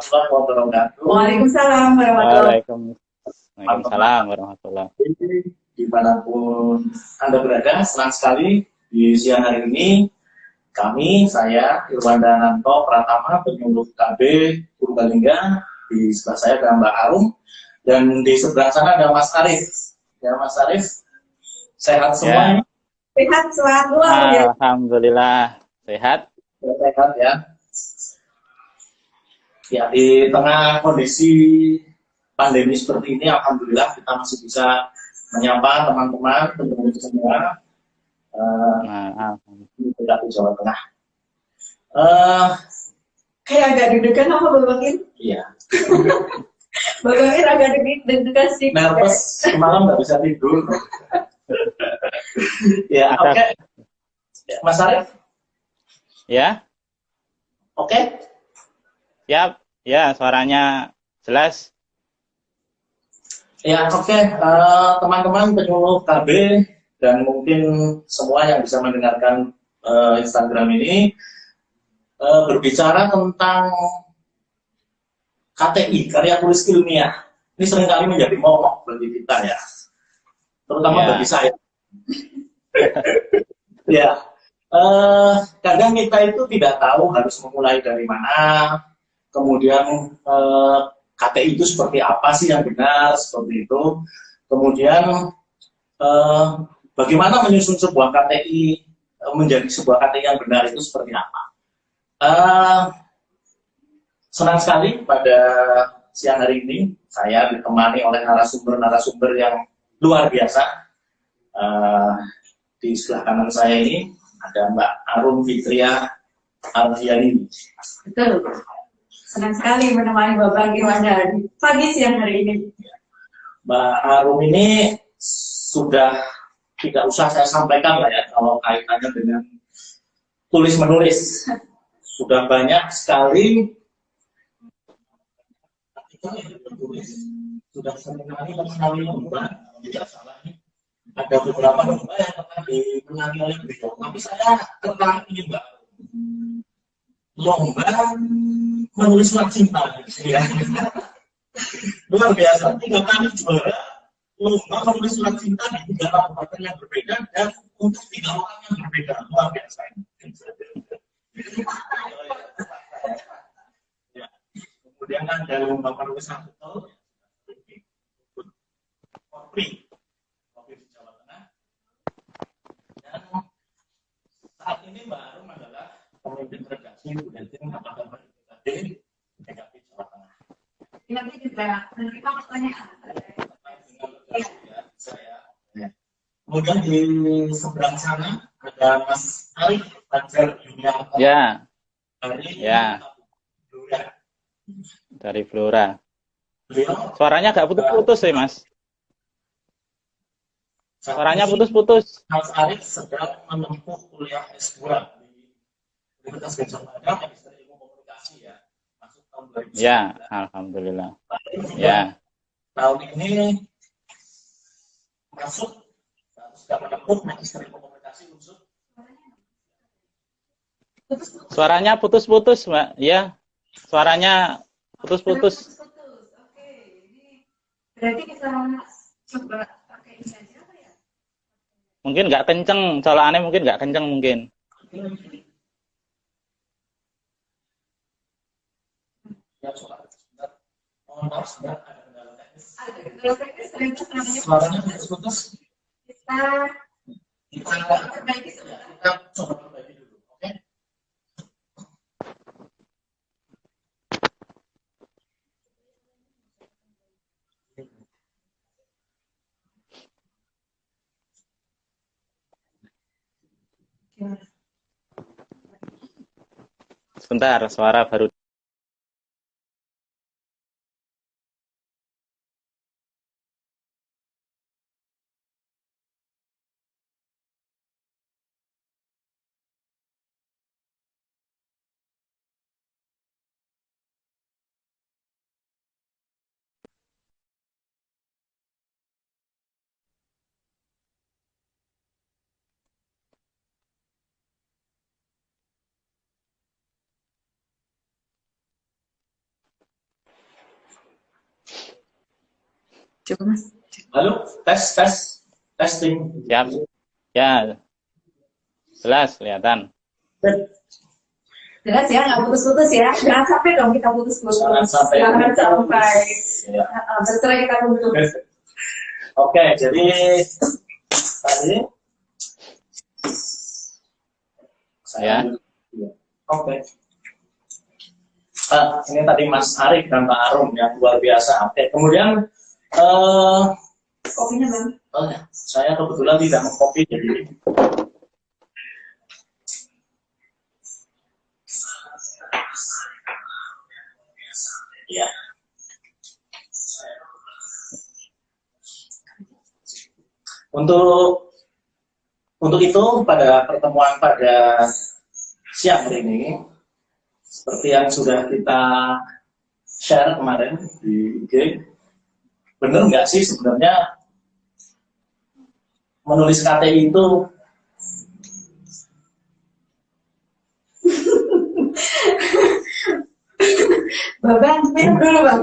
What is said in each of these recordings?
warahmatullahi wabarakatuh. Waalaikumsalam warahmatullahi Waalaikumsalam warahmatullahi. Dimanapun Anda berada, senang sekali di siang hari ini saya Irwanda Nanto Pratama, penyuluh KB Purbalingga. Di sebelah saya ada Mbak Arum dan di sebelah sana ada Mas Arif. Ya, Mas Arif, sehat semua? Ya. Sehat selalu. Alhamdulillah sehat. Sehat ya. Ya, di tengah kondisi pandemi seperti ini, alhamdulillah kita masih bisa menyapa teman-teman pendengar semua di Jawa Tengah. Kayak agak deg-degan apa Bapak Kim? Iya. Bapak Kim agak deg-degan sih. Nervous, semalam nggak bisa tidur. Ya, oke. Okay. Mas Arif? Ya. Oke. Okay. Siap. Ya, suaranya jelas. Ya, oke. Okay. Teman-teman penyuluh KB dan mungkin semua yang bisa mendengarkan Instagram ini berbicara tentang KTI, karya tulis ilmiah. Ini seringkali menjadi momok bagi kita ya, terutama bagi saya. Ya, kadang kita itu tidak tahu harus memulai dari mana, kemudian KTI itu seperti apa sih yang benar, seperti itu. Kemudian bagaimana menyusun sebuah KTI menjadi sebuah KTI yang benar itu seperti apa. Senang sekali pada siang hari ini saya ditemani oleh narasumber yang luar biasa. Di sebelah kanan saya ini ada Mbak Arum Fitria Ardiani. Betul. Senang sekali menemani Bapak Irwanda di pagi siang hari ini. Mbak Arum ini sudah tidak usah saya sampaikan lah ya kalau kaitannya dengan tulis menulis. Sudah banyak sekali sudah sekali lomba, tidak salah. Ada beberapa lomba yang pernah dimenangi oleh beliau. Tapi saya tertarik ini Mbak, lomba menulis surat cinta. Ya. Luar biasa, 3 kali juara lomba menulis surat cinta di 3 kabupaten yang berbeda dan untuk 3 orang yang berbeda. Luar biasa. Ya. Kemudian ada lomba menulis artikel Kopri di Jawa Tengah. Dan saat ini Mbak Arum adalah pemimpin redaksi Bulletin Kabar BPKB DKP Jawa Tengah. Nanti juga menerima pertanyaan. Kemudian di seberang sana ada Mas Arif Fajar Yuniarto. Ya. Dari Flora. Suaranya agak putus-putus sih, Mas. Suaranya putus-putus. Mas Arif sedang menempuh kuliah S2 di Universitas Gajah Mada, Magister Ilmu Komunikasi ya. Masuk tahun 2019. Ya, alhamdulillah. Ya. Tahun ini masuk sudah menempuh Magister Ilmu Komunikasi unsur. Suaranya putus-putus, Mbak. Ya. Suaranya putus-putus. Oke, ini berarti kita coba pakai ini aja apa ya? Mungkin nggak kenceng, colokannya mungkin nggak kenceng mungkin. Ya, coba sebentar. Mohon maaf, sebentar ada kendala teknis. Ada kendala teknis, ternyata namanya Suaranya putus-putus. Kita perbaiki sebentar. Kita coba perbaiki dulu, oke? Sebentar, suara baru. Coba Mas. Halo, testing. Siap. Ya, jelas kelihatan. Jelas ya, nggak putus-putus ya. Jangan sampai dong kita putus-putus. Jangan sampai. Jangan sampai. Ya. Bercerai kita tutup. Oke, jadi tadi Ya. Oke. Ini tadi Mas Arik dan Pak Arum yang luar biasa. Oke, kemudian Kopinya Bang. ya, saya kebetulan tidak mengkopi jadi ya. Untuk itu pada pertemuan pada siang hari ini, seperti yang sudah kita share kemarin di IG, benar nggak sih sebenarnya menulis KTI itu Babang, minum dulu Bang.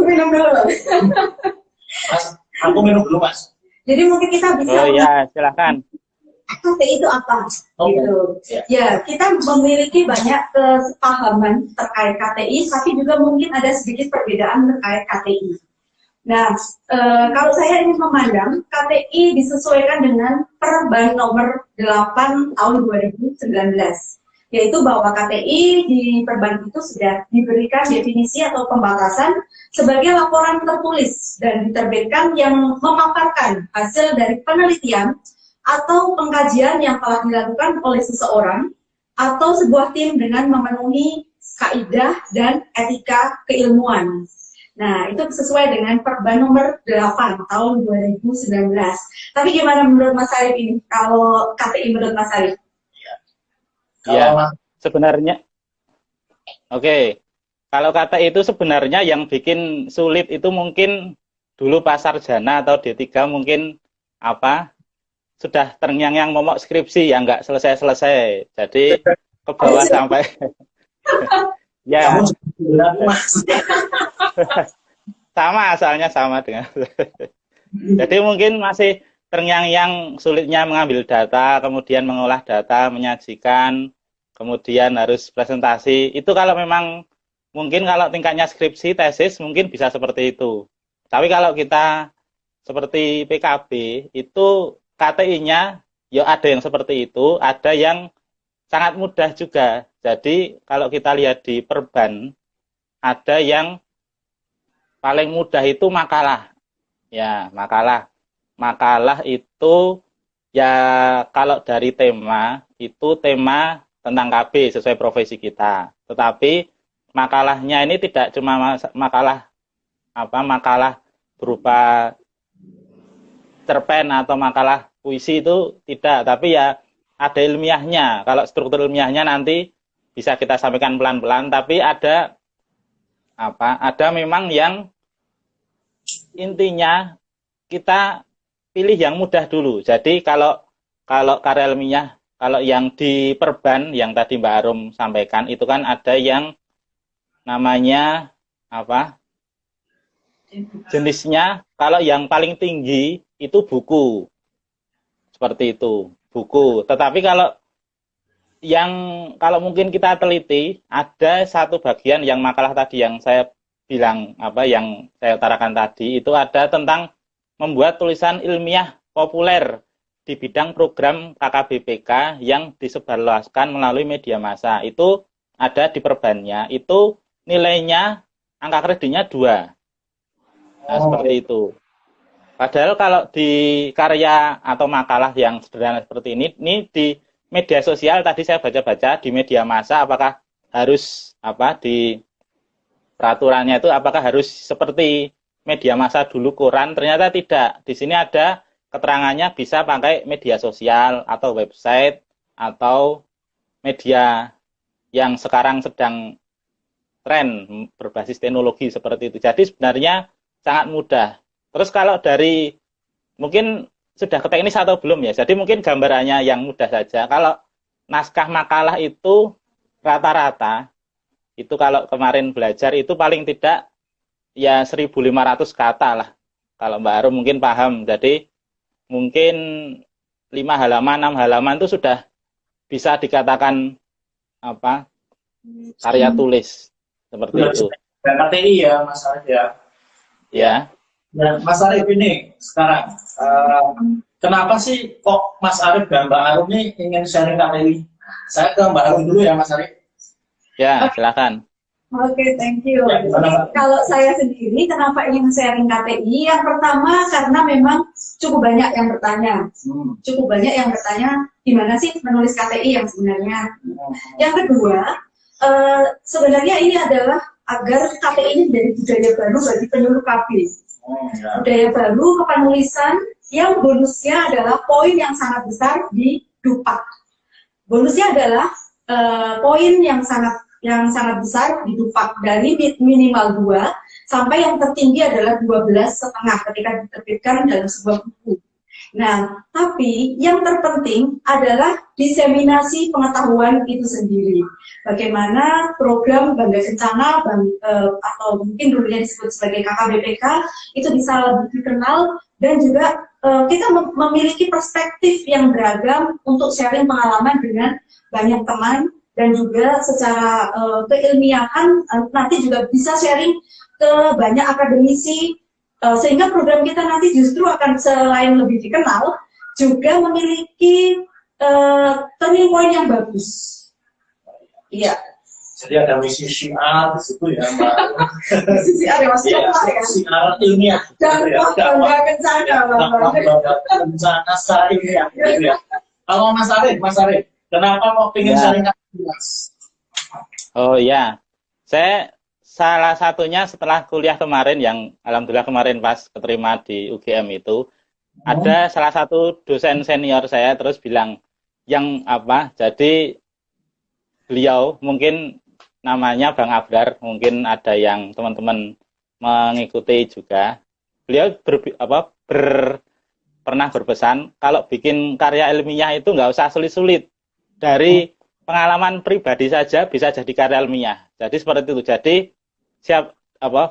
Mas, aku minum dulu Mas. Jadi mungkin kita bisa Oh ya, silakan. KTI itu apa? Oke. Gitu. Ya, kita memiliki banyak kesepahaman terkait KTI, tapi juga mungkin ada sedikit perbedaan terkait KTI. Nah, kalau saya ingin memandang, KTI disesuaikan dengan Perban nomor 8 tahun 2019, yaitu bahwa KTI di Perban itu sudah diberikan definisi atau pembatasan sebagai laporan tertulis dan diterbitkan yang memaparkan hasil dari penelitian atau pengkajian yang telah dilakukan oleh seseorang atau sebuah tim dengan memenuhi kaidah dan etika keilmuan. Nah, itu sesuai dengan Perban nomor 8 tahun 2019. Tapi gimana menurut Mas Arif ini? Kalau KTI menurut Mas Arif? Ya, sebenarnya oke. Kalau kata itu sebenarnya yang bikin sulit itu mungkin dulu pas sarjana atau D3 mungkin apa sudah terngiang-ngiang momok skripsi yang nggak selesai-selesai. Jadi ke bawah sampai ya. Sama asalnya sama dengan. Jadi mungkin masih terngiang-ngiang sulitnya mengambil data, kemudian mengolah data, menyajikan, kemudian harus presentasi. Itu kalau memang mungkin kalau tingkatnya skripsi, tesis mungkin bisa seperti itu. Tapi kalau kita seperti PKB itu KTI-nya ya ada yang seperti itu, ada yang sangat mudah juga. Jadi kalau kita lihat di Perban ada yang paling mudah itu makalah. Ya, makalah. Makalah itu ya kalau dari tema itu tema tentang KB sesuai profesi kita. Tetapi makalahnya ini tidak cuma makalah makalah berupa cerpen atau makalah puisi itu tidak, tapi ya ada ilmiahnya. Kalau struktur ilmiahnya nanti bisa kita sampaikan pelan-pelan, tapi ada memang yang intinya kita pilih yang mudah dulu. Jadi kalau karya ilmiah, kalau yang di Perban yang tadi Mbak Arum sampaikan itu kan ada yang namanya jenisnya, kalau yang paling tinggi itu buku. Seperti itu, buku. Tetapi kalau mungkin kita teliti, ada satu bagian yang makalah tadi yang saya bilang, yang saya utarakan tadi, itu ada tentang membuat tulisan ilmiah populer di bidang program KKBPK yang disebarluaskan melalui media massa. Itu ada di Perbannya, itu nilainya, angka kreditnya 2. Nah, seperti itu. Padahal kalau di karya atau makalah yang sederhana seperti ini di media sosial tadi saya baca-baca di media massa apakah harus di peraturannya itu apakah harus seperti media massa dulu koran, ternyata tidak. Di sini ada keterangannya bisa pakai media sosial atau website atau media yang sekarang sedang tren berbasis teknologi seperti itu. Jadi sebenarnya sangat mudah. Terus kalau dari mungkin sudah ke teknis atau belum ya, jadi mungkin gambarannya yang mudah saja. Kalau naskah makalah itu rata-rata, itu kalau kemarin belajar itu paling tidak ya 1.500 kata lah. Kalau Mbak Arum mungkin paham. Jadi mungkin 5 halaman, 6 halaman itu sudah bisa dikatakan apa? Karya tulis. Seperti itu. Dan KTI ya, Mas Arif ya. Ya. Dan Mas Arif ini sekarang, kenapa sih kok Mas Arif dan Mbak Arum ini ingin sharing KTI? Saya ke Mbak Arum dulu ya, Mas Arif. Ya, silakan. Oke, thank you. Ya, Jadi, kalau saya sendiri, kenapa ingin sharing KTI? Yang pertama, karena memang cukup banyak yang bertanya. Cukup banyak yang bertanya, gimana sih menulis KTI yang sebenarnya? Yang kedua, sebenarnya ini adalah agar KTI ini menjadi budaya baru bagi penyuluh KB. Budaya baru kepenulisan yang bonusnya adalah poin yang sangat besar di DUPAK. Bonusnya adalah poin yang sangat besar di DUPAK, dari minimal 2 sampai yang tertinggi adalah 12,5 ketika diterbitkan dalam sebuah buku. Nah, tapi yang terpenting adalah diseminasi pengetahuan itu sendiri. Bagaimana program Bangga Kencana atau mungkin dulunya disebut sebagai KKBPK itu bisa lebih dikenal, dan juga kita memiliki perspektif yang beragam untuk sharing pengalaman dengan banyak teman. Dan juga secara keilmiahan nanti juga bisa sharing ke banyak akademisi, sehingga program kita nanti justru akan selain lebih dikenal, juga memiliki turning point yang bagus. Iya. Jadi ada misi syiar di situ ya, Mbak. Misi syiar ya, Mas. Ya, syiar ilmiah. Dan Bangga Kencana. Bangga Kencana secara ilmiah. Kalau Mas Arif, kenapa mau pengen sharing KTI, Mas? Oh ya, saya salah satunya setelah kuliah kemarin yang alhamdulillah kemarin pas keterima di UGM itu, ada salah satu dosen senior saya terus bilang yang apa, jadi beliau mungkin namanya Bang Abrar, mungkin ada yang teman-teman mengikuti juga. Beliau pernah berpesan kalau bikin karya ilmiah itu nggak usah sulit-sulit. Dari pengalaman pribadi saja bisa jadi karya ilmiah. Jadi seperti itu. Jadi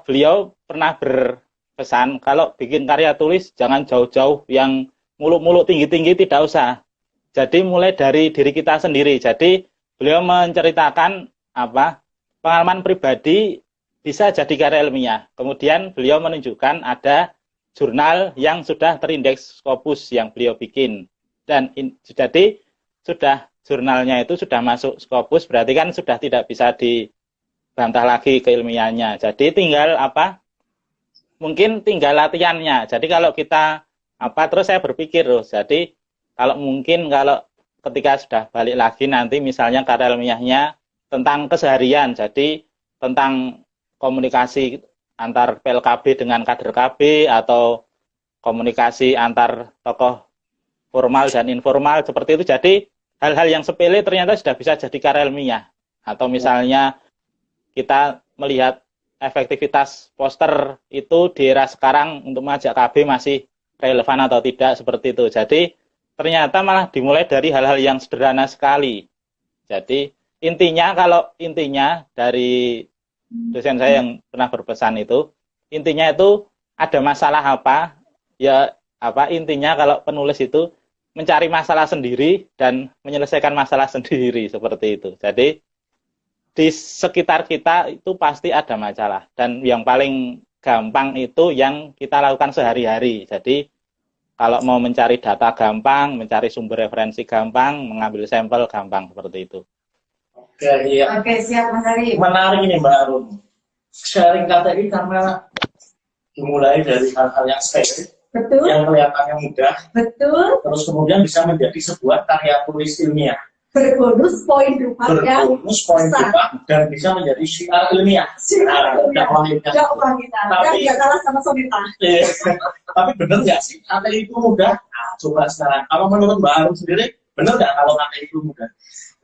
beliau pernah berpesan kalau bikin karya tulis jangan jauh-jauh yang muluk-muluk tinggi-tinggi, tidak usah. Jadi mulai dari diri kita sendiri. Jadi beliau menceritakan pengalaman pribadi bisa jadi karya ilmiah. Kemudian beliau menunjukkan ada jurnal yang sudah terindeks Scopus yang beliau bikin. Dan jadi sudah jurnalnya itu sudah masuk Scopus, berarti kan sudah tidak bisa dibantah lagi keilmiahannya. Jadi tinggal mungkin tinggal latihannya. Jadi kalau kita terus saya berpikir jadi kalau ketika sudah balik lagi nanti misalnya karya ilmiahnya tentang keseharian, jadi tentang komunikasi antar PLKB dengan kader KB atau komunikasi antar tokoh formal dan informal seperti itu. Jadi hal-hal yang sepele ternyata sudah bisa jadi karya ilmiah. Atau misalnya kita melihat efektivitas poster itu di era sekarang untuk mengajak KB masih relevan atau tidak, seperti itu. Jadi ternyata malah dimulai dari hal-hal yang sederhana sekali. Jadi intinya dari dosen saya yang pernah berpesan itu, intinya itu ada masalah intinya kalau penulis itu mencari masalah sendiri dan menyelesaikan masalah sendiri, seperti itu. Jadi di sekitar kita itu pasti ada masalah, dan yang paling gampang itu yang kita lakukan sehari-hari. Jadi kalau mau mencari data gampang, mencari sumber referensi gampang, mengambil sampel gampang, seperti itu. Oke, iya. Oke, siap Mas Arif. Menarik ini Mbak Arum. Sharing KTI karena dimulai dari hal-hal yang sepele, betul, yang kelihatannya mudah, betul, terus kemudian bisa menjadi sebuah karya tulis ilmiah, berbonus poin DUPAK dan bisa menjadi syiar ilmiah. Dakwah kita. Tapi nggak kalah sama Sonita. Tapi benar nggak sih KTI itu mudah? Nah, coba sekarang. Kalau menurut Mbak Arum sendiri, benar nggak kalau KTI itu mudah?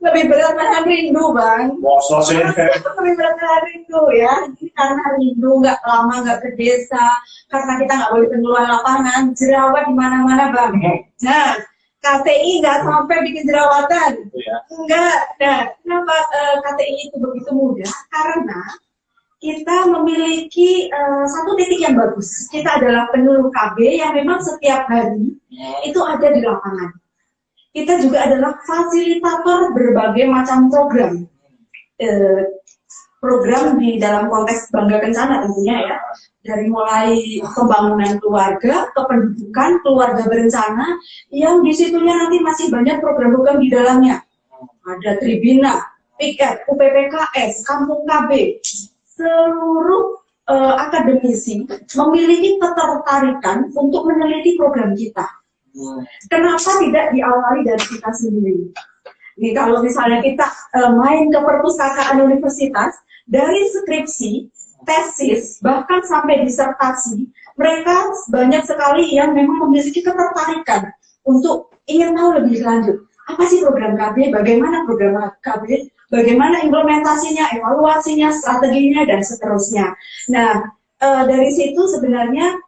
Lebih berat menahan rindu, Bang. Lebih berat menahan rindu ya. Ini karena rindu, nggak lama nggak ke desa, karena kita nggak boleh keluar lapangan, jerawat di mana-mana, Bang. Nah, KTI nggak sampai bikin jerawatan. Ya. Enggak. Nah, kenapa KTI itu begitu mudah? Karena kita memiliki satu titik yang bagus. Kita adalah penyuluh KB yang memang setiap hari itu ada di lapangan. Kita juga adalah fasilitator berbagai macam program. Program di dalam konteks Bangga Kencana tentunya ya. Dari mulai pembangunan keluarga, kependudukan, keluarga berencana, yang disitunya nanti masih banyak program-program di dalamnya. Ada Tribina, PIKET, UPPKS, Kampung KB, seluruh akademisi memiliki ketertarikan untuk meneliti program kita. Kenapa tidak diawali dari kita sendiri? Nih, kalau misalnya kita main ke perpustakaan universitas, dari skripsi, tesis, bahkan sampai disertasi, mereka banyak sekali yang memang memiliki ketertarikan untuk ingin tahu lebih lanjut. Apa sih program KB, bagaimana program KB, bagaimana implementasinya, evaluasinya, strateginya, dan seterusnya. Nah, dari situ sebenarnya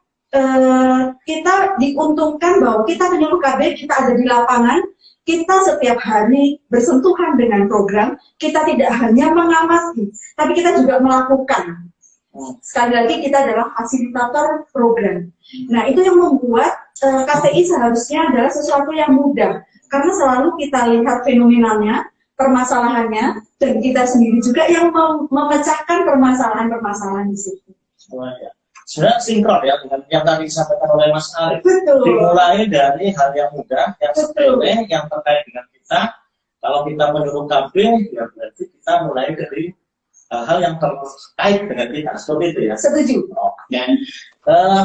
kita diuntungkan bahwa kita penyuluh KB, kita ada di lapangan, kita setiap hari bersentuhan dengan program, kita tidak hanya mengamati, tapi kita juga melakukan. Sekali lagi kita adalah fasilitator program. Nah, itu yang membuat KTI seharusnya adalah sesuatu yang mudah. Karena selalu kita lihat fenomenalnya, permasalahannya, dan kita sendiri juga yang memecahkan permasalahan-permasalahan di situ. Sebenarnya sinkron ya dengan yang tadi disampaikan oleh Mas Arif. Betul. Dimulai dari hal yang mudah, yang sepele, yang terkait dengan kita. Kalau kita menyuruh KB, ya berarti kita mulai dari hal yang terkait dengan kita. Seperti itu ya. Setuju. Oke.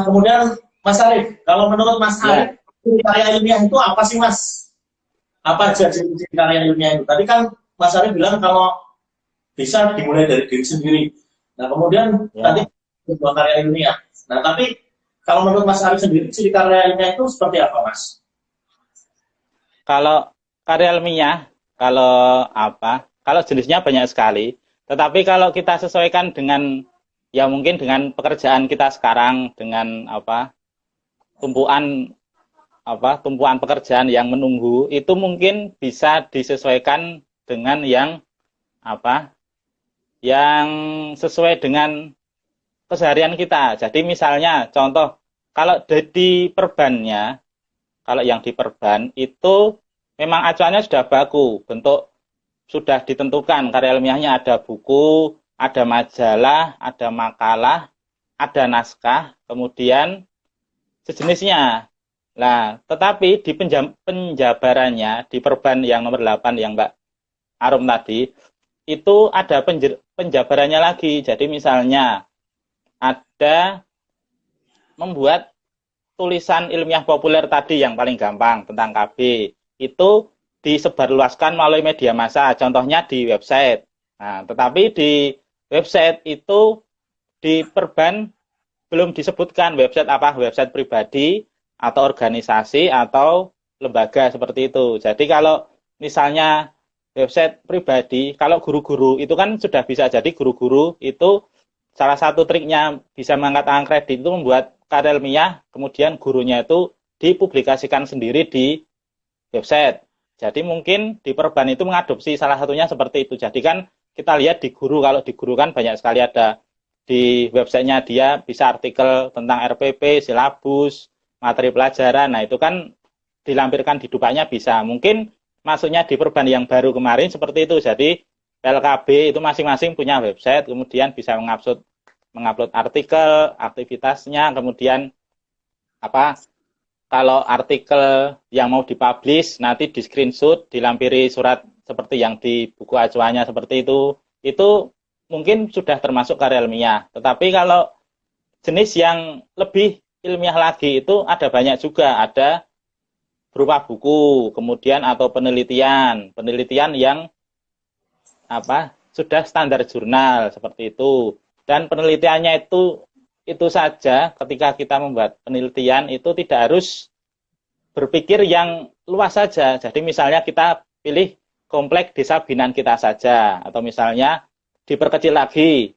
Kemudian Mas Arif, kalau menurut Mas Arif, karya ilmiah itu apa sih Mas? Apa aja definisi karya ilmiah itu? Tadi kan Mas Arif bilang kalau bisa dimulai dari diri sendiri. Nah kemudian tadi sebuah karya ilmiah. Nah, tapi kalau menurut Mas Arif sendiri, ciri karya ilmiah itu seperti apa, Mas? Kalau karya ilmiah, kalau jenisnya banyak sekali. Tetapi kalau kita sesuaikan dengan, ya mungkin dengan pekerjaan kita sekarang, dengan tumpuan pekerjaan yang menunggu, itu mungkin bisa disesuaikan dengan yang sesuai dengan keseharian kita. Jadi misalnya contoh, kalau di perbannya, kalau yang di perban itu memang acuannya sudah baku, bentuk sudah ditentukan, karya ilmiahnya ada buku, ada majalah, ada makalah, ada naskah, kemudian sejenisnya. Nah, tetapi di penjabarannya, di perban yang nomor 8 yang Mbak Arum tadi, itu ada penjabarannya lagi. Jadi misalnya ada membuat tulisan ilmiah populer tadi yang paling gampang tentang KB, itu disebarluaskan melalui media massa, contohnya di website. Nah, tetapi di website itu di perban belum disebutkan website apa, website pribadi atau organisasi atau lembaga seperti itu. Jadi kalau misalnya website pribadi, kalau guru-guru itu kan sudah bisa, jadi guru-guru itu salah satu triknya bisa mengangkat kredit itu membuat karya ilmiah, kemudian gurunya itu dipublikasikan sendiri di website. Jadi mungkin di perban itu mengadopsi salah satunya seperti itu. Jadi kan kita lihat di guru, kalau di guru kan banyak sekali ada di websitenya, dia bisa artikel tentang RPP, silabus, materi pelajaran. Nah itu kan dilampirkan di Dupanya bisa. Mungkin masuknya di perban yang baru kemarin seperti itu. Jadi LKB itu masing-masing punya website, kemudian bisa mengupload artikel, aktivitasnya, kemudian kalau artikel yang mau dipublish nanti di screenshot, dilampiri surat seperti yang di buku acuannya seperti itu mungkin sudah termasuk karya ilmiah. Tetapi kalau jenis yang lebih ilmiah lagi itu ada banyak juga, ada berupa buku, kemudian atau penelitian yang sudah standar jurnal seperti itu. Dan penelitiannya itu saja, ketika kita membuat penelitian itu tidak harus berpikir yang luas saja. Jadi misalnya kita pilih komplek desa binaan kita saja, atau misalnya diperkecil lagi,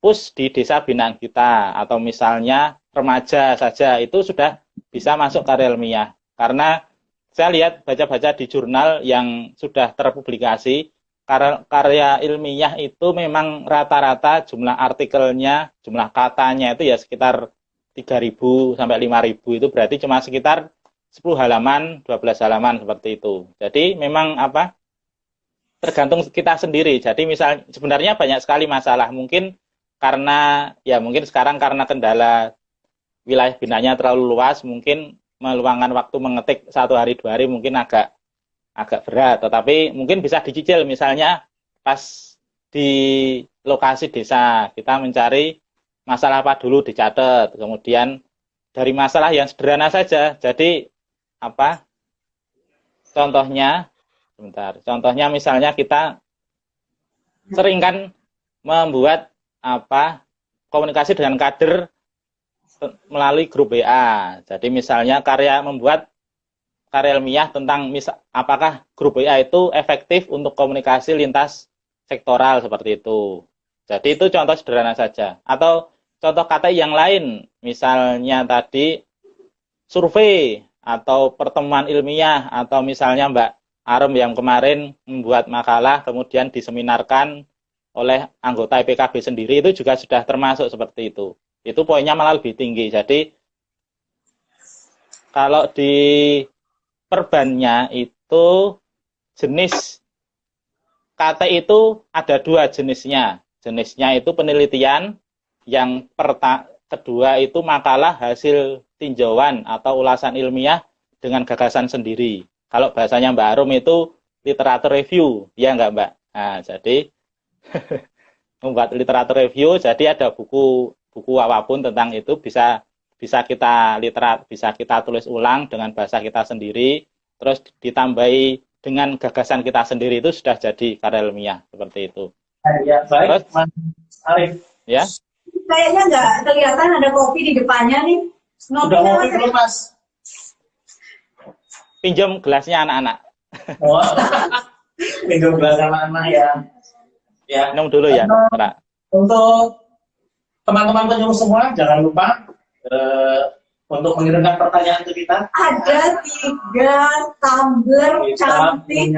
push di desa binaan kita, atau misalnya remaja saja, itu sudah bisa masuk karya ilmiah. Karena saya lihat baca-baca di jurnal yang sudah terpublikasi, karya ilmiah itu memang rata-rata jumlah artikelnya, jumlah katanya itu ya sekitar 3.000 sampai 5.000, itu berarti cuma sekitar 10 halaman, 12 halaman seperti itu. Jadi memang tergantung kita sendiri. Jadi misal sebenarnya banyak sekali masalah, mungkin karena mungkin sekarang karena kendala wilayah binanya terlalu luas, mungkin meluangkan waktu mengetik 1 hari 2 hari mungkin agak berat, tetapi mungkin bisa dicicil. Misalnya pas di lokasi desa kita mencari masalah apa dulu, dicatat, kemudian dari masalah yang sederhana saja. Jadi contohnya misalnya kita sering kan membuat komunikasi dengan kader melalui grup WA. Jadi misalnya membuat karya ilmiah tentang apakah grup WA itu efektif untuk komunikasi lintas sektoral seperti itu. Jadi itu contoh sederhana saja. Atau contoh KTI yang lain, misalnya tadi survei atau pertemuan ilmiah, atau misalnya Mbak Arum yang kemarin membuat makalah kemudian diseminarkan oleh anggota IPKB sendiri, itu juga sudah termasuk seperti itu. Itu poinnya malah lebih tinggi. Jadi kalau di perbannya itu jenis KT itu ada 2 jenisnya. Jenisnya itu penelitian, yang kedua itu makalah hasil tinjauan atau ulasan ilmiah dengan gagasan sendiri. Kalau bahasanya Mbak Arum itu literatur review, ya enggak Mbak? Nah, jadi membuat literatur review, jadi ada buku apapun tentang itu bisa kita tulis ulang dengan bahasa kita sendiri, terus ditambahi dengan gagasan kita sendiri, itu sudah jadi karya ilmiah seperti itu. Ya, baik, terus, Mas Arif. Ya. Kayaknya nggak kelihatan ada kopi di depannya nih. Udah kopi belum, Mas? Pinjam gelasnya anak-anak. Oh, pinjam gelas anak-anak ya. Ya. Minum dulu ya. Untuk teman-teman penyuluh semua, jangan lupa untuk mengirimkan pertanyaan ke kita. Ada 3 tumbler cantik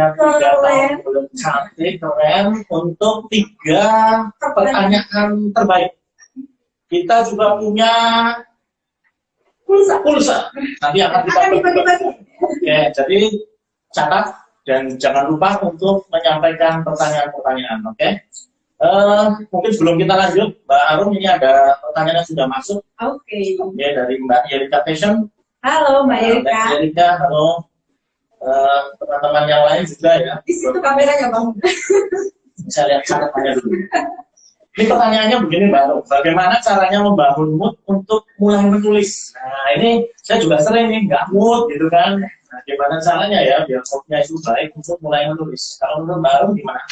keren untuk 3 pertanyaan terbaik. Kita juga punya pulsa. Nanti akan kita dibagi-bagi. Oke, jadi catat dan jangan lupa untuk menyampaikan pertanyaan-pertanyaan. Oke. Mungkin sebelum kita lanjut, Mbak Arum, ini ada pertanyaan yang sudah masuk. Oke. Ya, dari Mbak Yerika Passion. Halo Mbak Yerika. Mbak Yerika, halo. Teman-teman yang lain juga ya. Di situ kameranya Bang. Bisa lihat catatannya dulu. Ini pertanyaannya begini Mbak Arum, bagaimana caranya membangun mood untuk mulai menulis? Nah, ini saya juga sering nih, nggak mood gitu kan. Nah, gimana caranya ya biar moodnya itu baik untuk mulai menulis? Kalau menurut Mbak Arum gimana?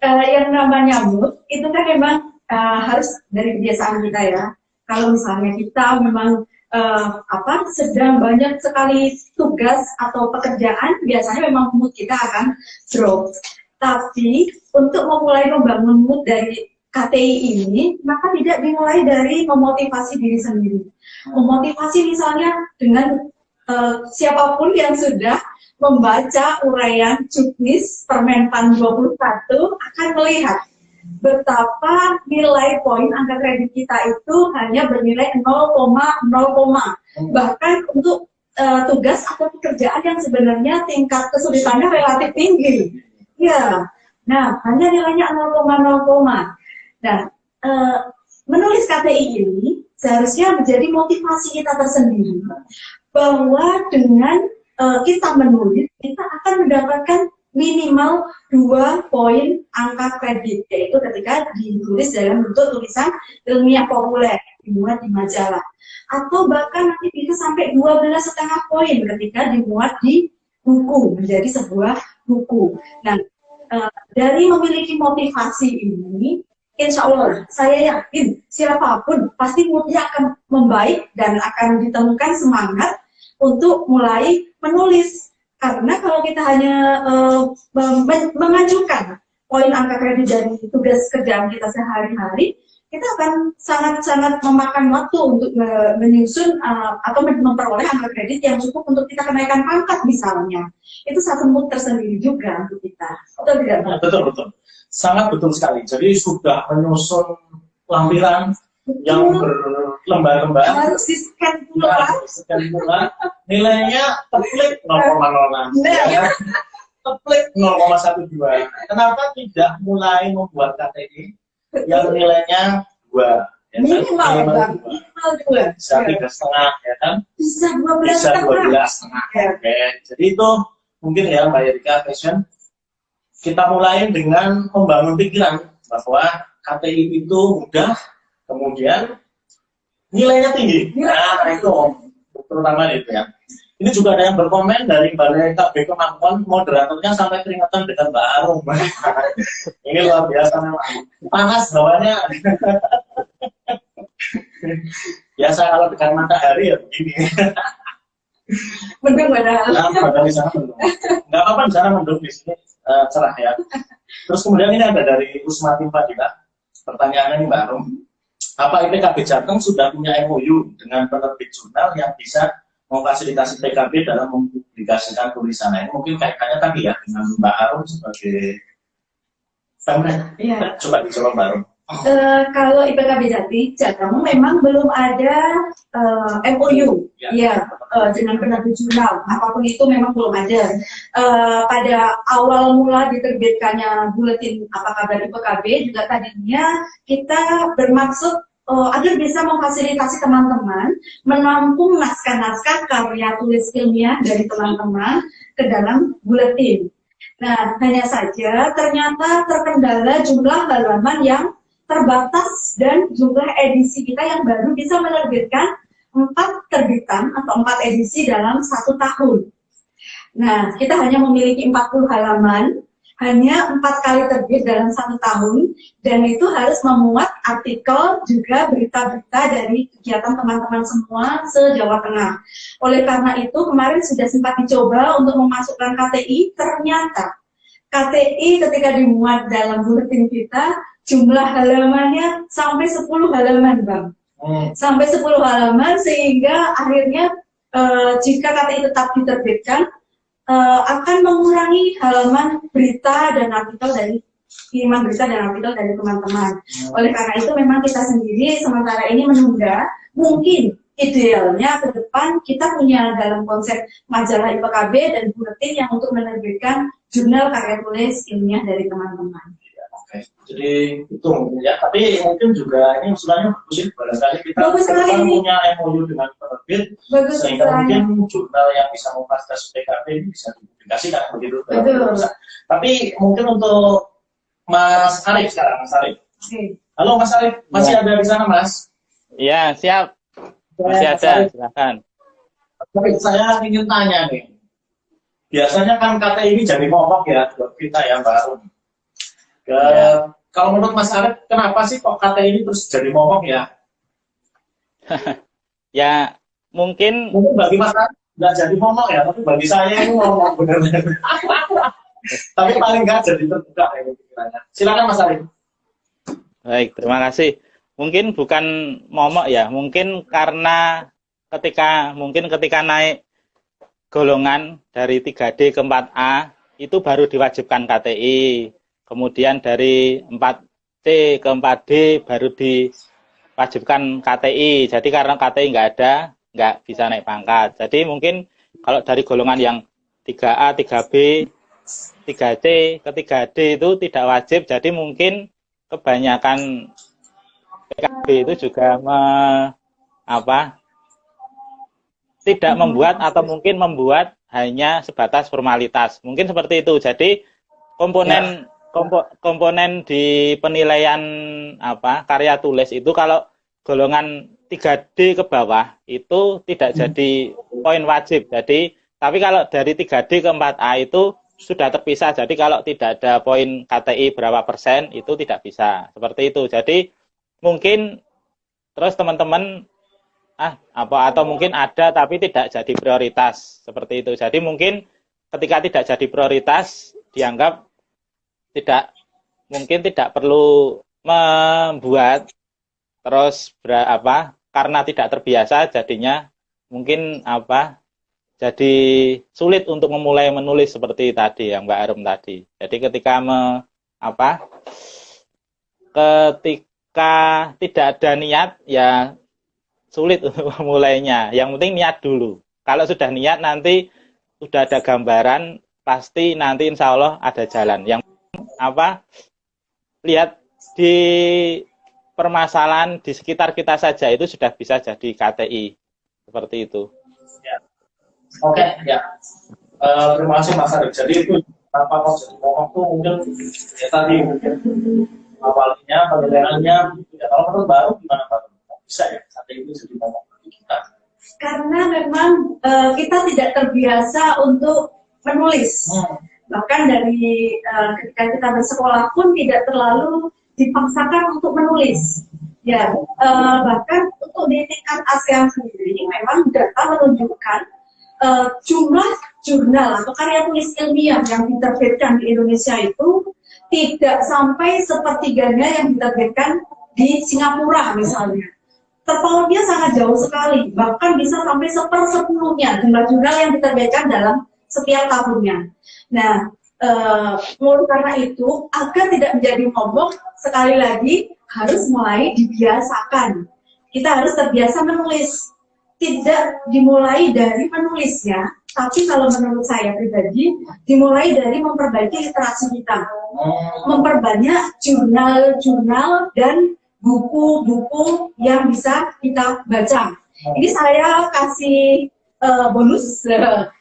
Yang namanya mood itu kan memang harus dari kebiasaan kita ya. Kalau misalnya kita memang sedang banyak sekali tugas atau pekerjaan, biasanya memang mood kita akan drop. Tapi untuk memulai membangun mood dari KTI ini, maka tidak dimulai dari memotivasi diri sendiri. Memotivasi misalnya dengan siapapun yang sudah membaca uraian Juknis Permenpan 21 akan melihat betapa nilai poin angka kredit kita itu hanya bernilai 0,0. Bahkan untuk tugas atau pekerjaan yang sebenarnya tingkat kesulitannya relatif tinggi. Ya, nah hanya nilainya 0,0. Nah, menulis KTI ini seharusnya menjadi motivasi kita tersendiri bahwa dengan kita menulis, kita akan mendapatkan minimal 2 poin angka kredit, yaitu ketika ditulis dalam bentuk tulisan ilmiah populer, dimuat di majalah. Atau bahkan nanti bisa sampai 12,5 poin ketika dimuat di buku, menjadi sebuah buku. Nah, dari memiliki motivasi ini, insya Allah, saya yakin siapapun pasti moodnya akan membaik dan akan ditemukan semangat untuk mulai menulis. Karena kalau kita hanya mengajukan poin angka kredit dari tugas kerjaan kita sehari-hari, kita akan sangat-sangat memakan waktu untuk menyusun atau memperoleh angka kredit yang cukup untuk kita kenaikan pangkat misalnya. Itu satu mood tersendiri juga untuk kita. Betul tidak, Pak? Betul, betul. Sangat betul sekali. Jadi sudah menyusun lampiran yang berlembar-lembar. Harus di-scan pula. Nilainya terklik 0,06. Ya. Terklik 0,12. Kenapa tidak mulai membuat KTI yang nilainya 2? Ya, Minimal 2. Bisa 3,5, ya kan? Bisa Bisa 12,5. 12,5. Oke. Jadi itu mungkin ya Mbak Erika Fashion, kita mulai dengan membangun pikiran bahwa KTI itu mudah, kemudian nilainya tinggi. Nah, itu terutama itu ya. Ini juga ada yang berkomen dari Balai KB Kemangkon, moderatornya sampai keringetan dengan Mbak Arum. Ini luar biasa memang. Panas bawahnya. Biasa kalau dengan matahari ya begini. Mendung padahal. Nah, padahal di sana mendung. Nggak apa-apa di sana mendung, di sini cerah ya. Terus kemudian ini ada dari Usmati Fadila. Pertanyaannya ini Mbak Arum. Apa IPKB Jateng sudah punya MOU dengan penerbit jurnal yang bisa memfasilitasi PKB dalam mempublikasikan tulisannya? Ini mungkin kaitannya tadi ya dengan Mbak Arum sebagai pemret. Iya. Coba dijawab Mbak Arum. Kalau IPKB Jateng memang belum ada MOU ya, dengan penerbit jurnal. Apapun itu memang belum ada. Pada awal mula diterbitkannya buletin apa kabar IPKB juga tadinya kita bermaksud agar bisa memfasilitasi teman-teman menampung naskah-naskah karya tulis ilmiah dari teman-teman ke dalam buletin. Nah, hanya saja ternyata terkendala jumlah halaman yang terbatas dan jumlah edisi kita yang baru bisa menerbitkan 4 terbitan atau 4 edisi dalam 1 tahun. Nah, kita hanya memiliki 40 halaman, hanya 4 kali terbit dalam 1 tahun, dan itu harus memuat artikel juga berita-berita dari kegiatan teman-teman semua se-Jawa Tengah. Oleh karena itu, kemarin sudah sempat dicoba untuk memasukkan KTI, ternyata KTI ketika dimuat dalam buletin kita, jumlah halamannya sampai 10 halaman, Bang. Sampai 10 halaman, sehingga akhirnya jika KTI tetap diterbitkan, akan mengurangi halaman berita dan artikel dari kiriman berita dan artikel dari teman-teman. Oleh karena itu memang kita sendiri sementara ini menunda. Mungkin idealnya ke depan kita punya dalam konsep majalah IPKB dan buletin yang untuk menerbitkan jurnal karya tulis ilmiah dari teman-teman. Oke, jadi itu mungkin ya. Tapi mungkin juga ini usulannya bagus sih. Barangkali kita punya MOU dengan penerbit, sehingga mungkin jurnal yang bisa memfasilitasi PKB ini bisa dipublikasikan begitu. Tapi mungkin untuk Mas Arif sekarang, Mas Arif. Halo Mas Arif, masih ada di sana Mas? Iya, siap. Masih ada, silakan. Saya ingin tanya nih. Biasanya kan KTI ini jadi momok ya buat kita ya Mbak Arum. Kalau menurut Mas Arif, kenapa sih kok KTI ini terus jadi momok ya? Ya, mungkin bagi Mas Arif nggak jadi momok ya, tapi bagi saya ini momok benar-benar. Tapi paling nggak jadi terbuka ya pikirannya. Silakan Mas Arif. Baik, terima kasih. Mungkin bukan momok ya, mungkin karena ketika naik golongan dari 3D ke 4A itu baru diwajibkan KTI. Kemudian dari 4C ke 4D baru diwajibkan KTI. Jadi karena KTI nggak ada, nggak bisa naik pangkat. Jadi mungkin kalau dari golongan yang 3A, 3B, 3C ke 3D itu tidak wajib. Jadi mungkin kebanyakan PKB itu juga tidak membuat atau mungkin membuat hanya sebatas formalitas. Mungkin seperti itu. Jadi komponen di penilaian karya tulis itu kalau golongan 3D ke bawah itu tidak jadi poin wajib. Jadi tapi kalau dari 3D ke 4A itu sudah terpisah. Jadi kalau tidak ada poin KTI berapa persen itu tidak bisa. Seperti itu. Jadi mungkin terus teman-teman atau mungkin ada tapi tidak jadi prioritas. Seperti itu. Jadi mungkin ketika tidak jadi prioritas dianggap tidak perlu membuat terus karena tidak terbiasa jadinya mungkin jadi sulit untuk memulai menulis seperti tadi yang Mbak Arum tadi. Jadi ketika ketika tidak ada niat ya sulit untuk memulainya. Yang penting niat dulu. Kalau sudah niat nanti sudah ada gambaran, pasti nanti insya Allah ada jalan. Yang lihat di permasalahan di sekitar kita saja itu sudah bisa jadi KTI seperti itu. Ya. Oke, ya. Terima kasih Mas Arif. Jadi itu tanpa mau jadi ngomong tuh mungkin ya tadi mungkin awalnya penilaiannya ya, kalau menurut baru gimana Pak? Bisa ya saat itu jadi ngomong bagi kita. Karena memang kita tidak terbiasa untuk menulis. Bahkan dari ketika kita bersekolah pun tidak terlalu dipaksakan untuk menulis. Ya, bahkan untuk di tingkat ASEAN sendiri memang data menunjukkan jumlah jurnal atau karya tulis ilmiah yang diterbitkan di Indonesia itu tidak sampai sepertiganya yang diterbitkan di Singapura misalnya. Terpautnya sangat jauh sekali, bahkan bisa sampai 1/10-nya jumlah jurnal yang diterbitkan dalam setiap tahunnya. Nah, mulai karena itu, agar tidak menjadi momok, sekali lagi harus mulai dibiasakan. Kita harus terbiasa menulis. Tidak dimulai dari menulisnya, tapi kalau menurut saya pribadi, dimulai dari memperbaiki literasi kita. Memperbanyak jurnal-jurnal dan buku-buku yang bisa kita baca. Ini saya kasih bonus.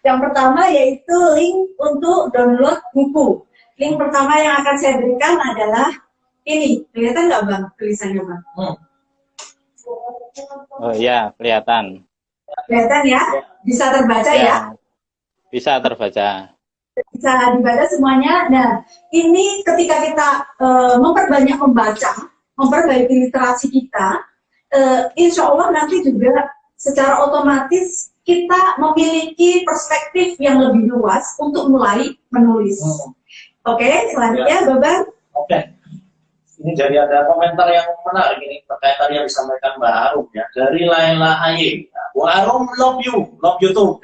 Yang pertama yaitu link untuk download buku. Link pertama yang akan saya berikan adalah ini. Kelihatan nggak Bang tulisannya Bang? Oh iya, kelihatan. Kelihatan ya? Bisa terbaca ya? Bisa terbaca. Bisa dibaca semuanya. Nah, ini ketika kita memperbanyak membaca, memperbaiki literasi kita, insya Allah nanti juga secara otomatis kita memiliki perspektif yang lebih luas untuk mulai menulis. Oke, selanjutnya Babang. Oke. Ini jadi ada komentar yang menarik ini terkait tadi yang disampaikan Mbak Arum ya dari Laila Aye. Bu Arum love you tuh.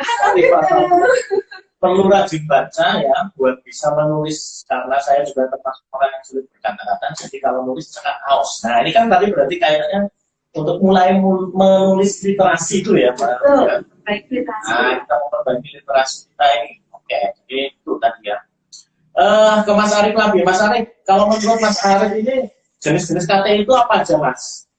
Perlu rajin baca ya buat bisa menulis karena saya juga termasuk orang yang sulit berkata-kata. Jadi kalau nulis cekat haus. Nah ini kan tadi berarti kayaknya untuk mulai menulis literasi itu ya Mbak. Baik literasi. Nah kita memperbaiki literasi kita ini. Oke, jadi itu tadi ya. Ke Mas Arif lagi. Mas Arif, kalau menurut Mas Arif ini jenis-jenis KTI itu apa aja, Mas?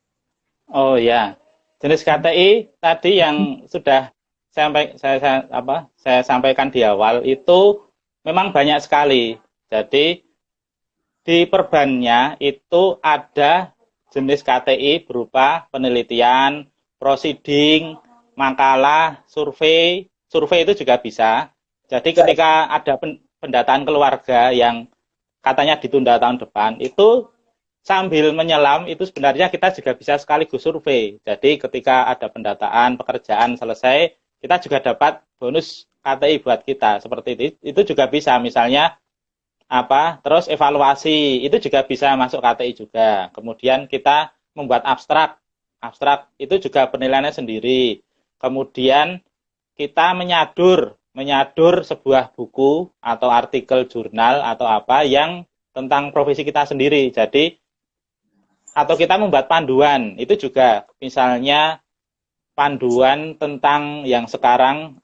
Oh ya, jenis KTI tadi yang sudah saya sampaikan di awal itu memang banyak sekali. Jadi di perbannya itu ada jenis KTI berupa penelitian, prosiding, makalah, survei itu juga bisa. Jadi ketika ada pendataan keluarga yang katanya ditunda tahun depan, itu sambil menyelam, itu sebenarnya kita juga bisa sekaligus survei. Jadi ketika ada pendataan, pekerjaan selesai, kita juga dapat bonus KTI buat kita. Seperti itu juga bisa. Misalnya, terus evaluasi, itu juga bisa masuk KTI juga. Kemudian kita membuat abstrak itu juga penilaiannya sendiri. Kemudian kita menyadur sebuah buku atau artikel jurnal atau apa yang tentang profesi kita sendiri. Jadi atau kita membuat panduan, itu juga misalnya panduan tentang yang sekarang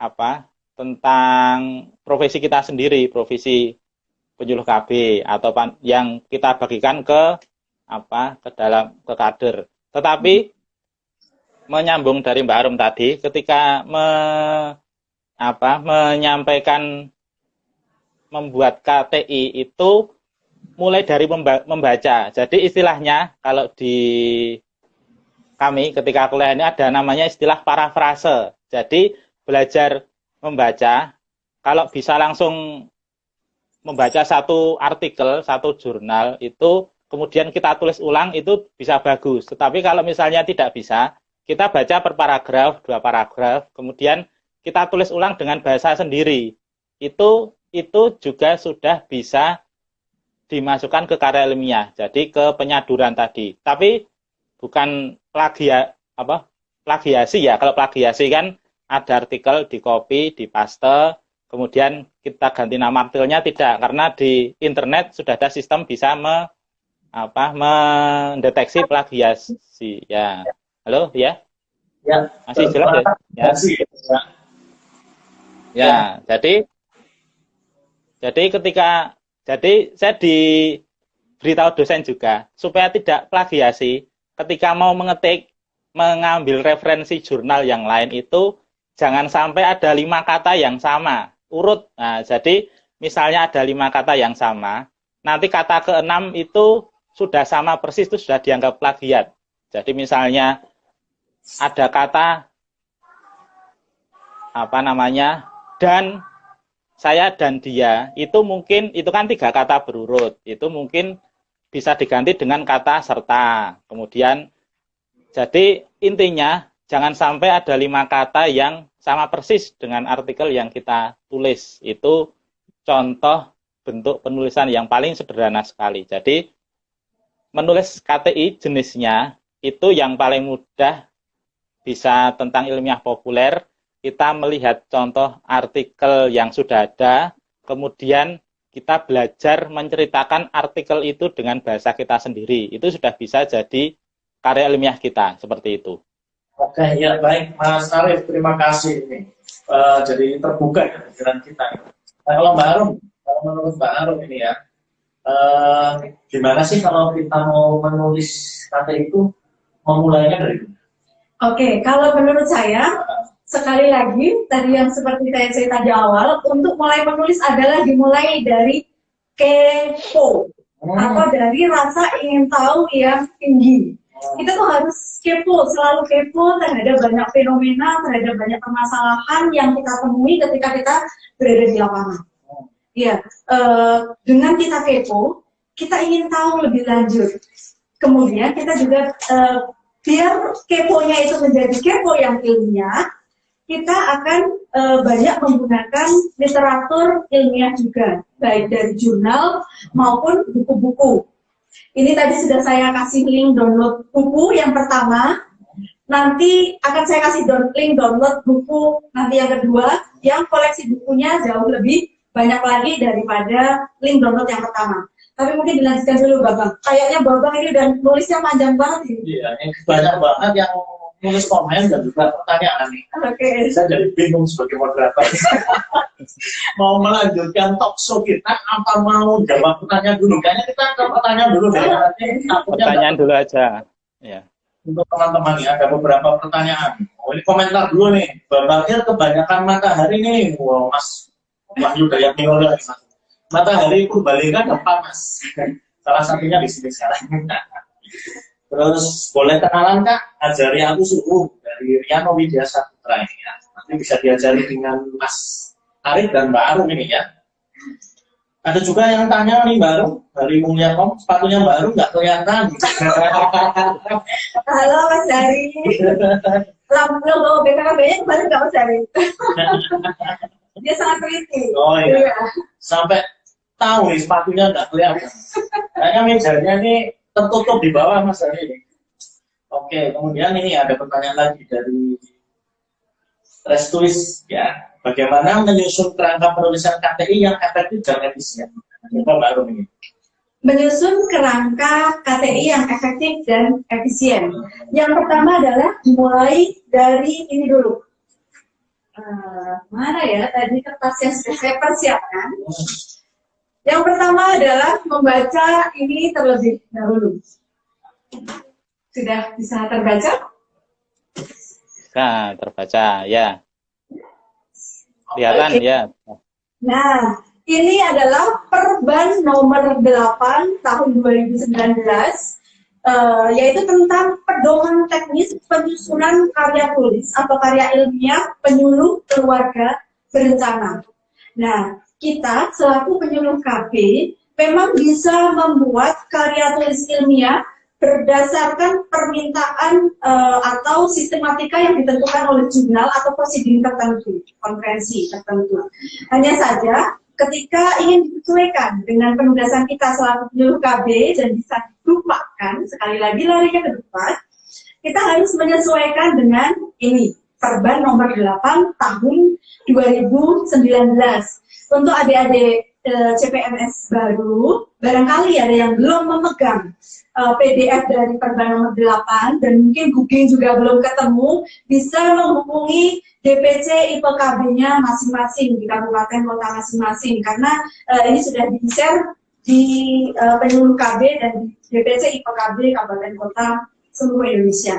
tentang profesi kita sendiri, profesi penyuluh KB atau yang kita bagikan ke kader. Tetapi menyambung dari Mbak Arum tadi, ketika menyampaikan membuat KTI itu mulai dari membaca. Jadi istilahnya kalau di kami ketika kuliah ini ada namanya istilah parafrase. Jadi belajar membaca, kalau bisa langsung membaca satu artikel, satu jurnal itu kemudian kita tulis ulang itu bisa bagus. Tetapi kalau misalnya tidak bisa, kita baca per paragraf, 2 paragraf, kemudian kita tulis ulang dengan bahasa sendiri. Itu juga sudah bisa dimasukkan ke karya ilmiah. Jadi ke penyaduran tadi. Tapi bukan plagiasi ya. Kalau plagiasi kan ada artikel di copy, di paste, kemudian kita ganti nama artikelnya, tidak, karena di internet sudah ada sistem bisa mendeteksi plagiasi ya. Halo ya? Ya, masih jelas ya? Ya, jadi saya diberitahu dosen juga supaya tidak plagiasi ketika mau mengambil referensi jurnal yang lain itu jangan sampai ada 5 kata yang sama urut. Nah, jadi misalnya ada 5 kata yang sama, nanti kata ke-6 itu sudah sama persis, itu sudah dianggap plagiat. Jadi misalnya ada kata dan, saya dan dia, itu mungkin, itu kan 3 kata berurut, itu mungkin bisa diganti dengan kata serta. Kemudian, jadi intinya jangan sampai ada 5 kata yang sama persis dengan artikel yang kita tulis. Itu contoh bentuk penulisan yang paling sederhana sekali. Jadi menulis KTI jenisnya itu yang paling mudah, bisa tentang ilmiah populer. Kita melihat contoh artikel yang sudah ada, kemudian kita belajar menceritakan artikel itu dengan bahasa kita sendiri. Itu sudah bisa jadi karya ilmiah kita, seperti itu. Oke, ya baik Mas Arif, terima kasih ini. Jadi terbuka ya pikiran kita. Nah, kalau menurut Mbak Arum ini ya, gimana sih kalau kita mau menulis kata itu, memulainya dari mana? Oke, kalau menurut saya, sekali lagi, tadi yang seperti saya cerita di awal, untuk mulai menulis adalah dimulai dari kepo, atau dari rasa ingin tahu yang tinggi. Kita tuh harus kepo, selalu kepo terhadap banyak fenomena, terhadap banyak permasalahan yang kita temui ketika kita berada di lapangan. Ya, dengan kita kepo, kita ingin tahu lebih lanjut. Kemudian kita juga biar keponya itu menjadi kepo yang ilmiah, kita akan banyak menggunakan literatur ilmiah juga, baik dari jurnal maupun buku-buku. Ini tadi sudah saya kasih link download buku yang pertama. Nanti akan saya kasih link download buku nanti yang kedua, yang koleksi bukunya jauh lebih banyak lagi daripada link download yang pertama. Tapi mungkin dilanjutkan dulu, Babang. Kayaknya Babang ini udah nulisnya panjang banget ini. Iya, ini banyak banget yang nulis komen dan juga pertanyaan nih. Oke. Saya jadi bingung sebagai moderator. Mau melanjutkan talk show kita, apa mau jawab pertanyaan dulu? Kayaknya kita ke pertanyaan dulu deh. Pertanyaan dulu aja. Ya. Untuk teman-teman ya, ada beberapa pertanyaan. Oh, ini komentar dulu nih. Babakir kebanyakan matahari nih. Wow, Mas Wahyu dari Miola nih, Mas. Matahari Purbalingga depan, Mas. Salah satunya di sini sekarang. Terus boleh kenalan Kak, ajari aku suhu dari Riano Widya Saputra ini ya. Nanti bisa diajari dengan Mas Arif dan Mbak Arum ini ya. Ada juga yang tanya nih Mbak Arum, dari Mulyatnom, sepatunya Mbak Arum nggak kelihatan. Halo Mas Dari. Logo BKKB-nya kemarin nggak Mas Dari. Dia sangat teliti. Oh iya. Sampai tahu nih sepatunya nggak kelihatan. Kayaknya mejanya ini tertutup di bawah Mas Ari. Oke, kemudian ini ada pertanyaan lagi dari Restuis ya. Bagaimana menyusun kerangka penulisan KTI yang efektif dan efisien? Coba baru ini. Menyusun kerangka KTI yang efektif dan efisien. Yang pertama adalah mulai dari ini dulu. Mana ya tadi kertas yang sudah saya persiapkan? Yang pertama adalah membaca ini terlebih dahulu. Sudah bisa terbaca? Nah, terbaca, ya. Kelihatan, ya. Nah, ini adalah Perban nomor 8 tahun 2019, yaitu tentang pedoman teknis penyusunan karya tulis atau karya ilmiah penyuluh keluarga berencana. Nah, kita selaku penyuluh KB memang bisa membuat karya tulis ilmiah berdasarkan permintaan atau sistematika yang ditentukan oleh jurnal atau prosedur tertentu, konferensi tertentu. Hanya saja ketika ingin disesuaikan dengan penugasan kita selaku penyuluh KB dan bisa dilupakan, sekali lagi larinya ke depan, kita harus menyesuaikan dengan ini, Perban nomor 8 tahun 2019. Untuk adik-adik CPNS baru, barangkali ada yang belum memegang PDF dari Perban nomor 8 dan mungkin googling juga belum ketemu, bisa menghubungi DPC IPKB-nya masing-masing di kabupaten kota masing-masing, karena ini sudah di-share di penyeluruh KB dan di DPC IPKB kabupaten kota seluruh Indonesia.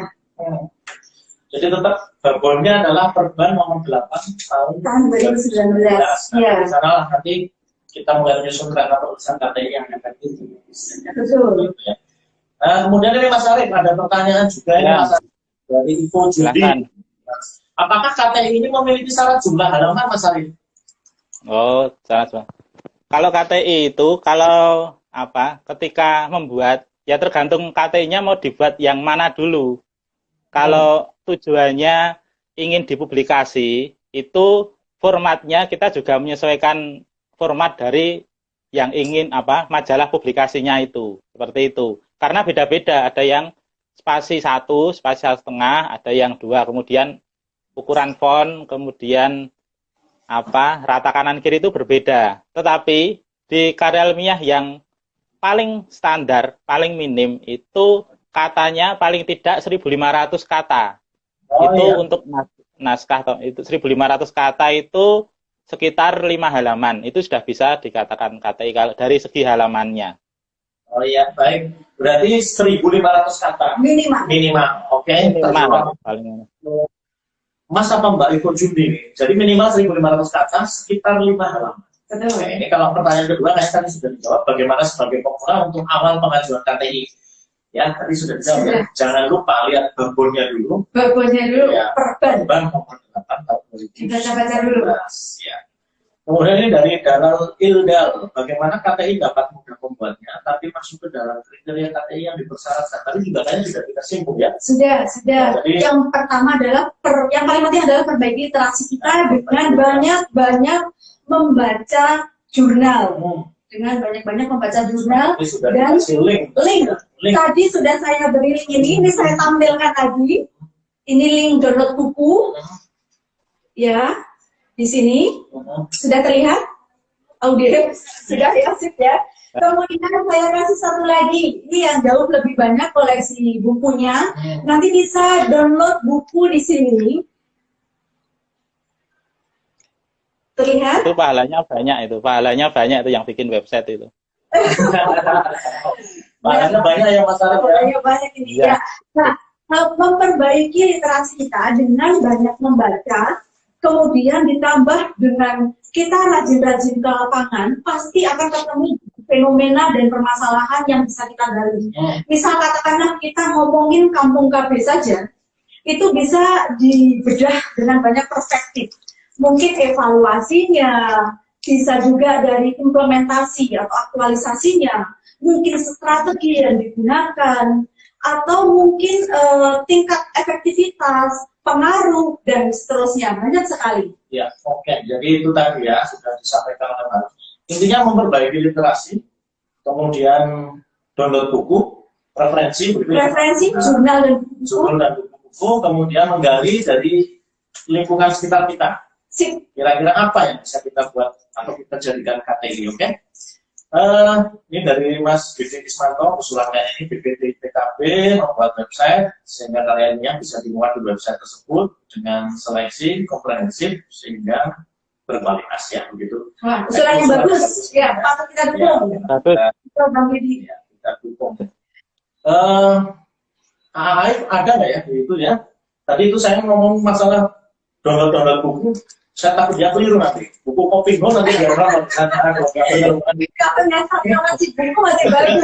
Jadi tetap babonnya adalah Perban nomor 8 tahun 2019. Ya. Di sana nanti kita mulai menyusun kerangka perusahaan KTI yang efektif. Betul. Nah, kemudian ini Mas Arif, ada pertanyaan juga ini Mas Arif dari Info Judi. Apakah KTI ini memiliki syarat jumlah halaman, Mas Arif? Oh, syarat. Kalau KTI itu, kalau ketika membuat, ya tergantung KTI-nya mau dibuat yang mana dulu. Kalau tujuannya ingin dipublikasi, itu formatnya kita juga menyesuaikan format dari yang ingin majalah publikasinya itu, seperti itu. Karena beda-beda, ada yang spasi 1, spasi 1,5, ada yang 2, kemudian ukuran font, kemudian rata kanan kiri itu berbeda. Tetapi di karya ilmiah yang paling standar, paling minim itu katanya paling tidak 1.500 kata. Untuk naskah itu 1.500 kata itu sekitar 5 halaman. Itu sudah bisa dikatakan KTI kalau dari segi halamannya. Oh iya, baik. Berarti 1.500 kata. Minimal. Oke. Minimal. Paling. Mas apa Mbak Iko Juni? Jadi minimal 1.500 kata, sekitar 5 halaman. Nah, ini kalau pertanyaan kedua, tadi sudah dijawab. Bagaimana sebagai pemula untuk awal pengajuan KTI? Ya, tadi sudah dijawab. Ya. Jangan lupa lihat babonnya dulu. Ya, Perban nomor 8 tahun 2019. Kita baca dulu. Ya. Kemudian ini dari Dalal Ildal, bagaimana KTI dapat mudah membuatnya, tapi masuk ke dalam kriteria KTI yang dipersyaratkan. Tadi juga kayaknya sudah kita singgung ya. Sudah. Jadi, yang pertama adalah yang paling penting adalah perbaiki literasi kita dengan banyak-banyak membaca jurnal. Dengan banyak-banyak membaca jurnal dan link. Tadi sudah saya beri link ini saya tampilkan tadi. Ini link download buku. Ya. Di sini sudah terlihat audio sudah asik ya. Kemudian saya kasih satu lagi, ini yang jauh lebih banyak koleksi bukunya. Nanti bisa download buku di sini. Terlihat? Itu pahalanya banyak itu yang bikin website itu. Pahalanya banyak ya Mas Arif ya. Banyak ini ya. Nah, memperbaiki literasi kita dengan banyak membaca. Kemudian ditambah dengan kita rajin-rajin ke lapangan, pasti akan ketemu fenomena dan permasalahan yang bisa kita gali. Misal katakanlah kita ngomongin kampung KB saja, itu bisa dibedah dengan banyak perspektif. Mungkin evaluasinya, bisa juga dari implementasi atau aktualisasinya, mungkin strategi yang digunakan, atau mungkin tingkat efektivitas, pengaruh, dan seterusnya. Banyak sekali. Ya, oke. Jadi itu tadi ya, sudah disampaikan oleh Mbak. Intinya memperbaiki literasi, kemudian download buku, referensi, jurnal dan buku, kemudian menggali dari lingkungan sekitar kita. Kira-kira apa yang bisa kita buat atau kita jadikan KTI, oke? Ini dari Mas Bidi Ismanto, usulannya ini BPT PKB membuat website sehingga karyanya bisa dimuat di website tersebut dengan seleksi komprehensif sehingga berkualitas ya begitu. Usulannya bagus, ya patut kita dukung. Kita dukung. Aif ada nggak ya itu ya? Tadi itu saya ngomong masalah download buku. Saya takut dia keliru nanti. Buku Kopingo nanti dia orang masih buku masih bagus.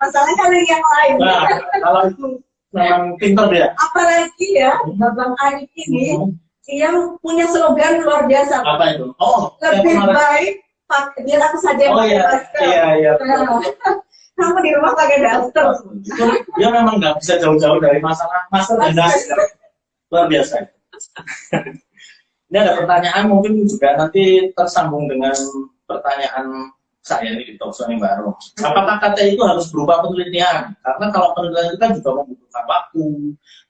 Masalahnya kan yang lain. Nah, kalau itu memang pintar dia. Apalagi ya, Babang Arif ini yang punya slogan luar biasa. Apa itu? Oh, lebih baik biar aku saja yang pakai masker. Iya. Kamu di rumah pakai daster. Dia memang nggak bisa jauh-jauh dari masalah masker dan daster. Luar biasa. Ini ada pertanyaan mungkin juga nanti tersambung dengan pertanyaan saya ini di Tokso baru. Apakah KTI itu harus berupa penelitian? Karena kalau penelitian kita juga membutuhkan waktu,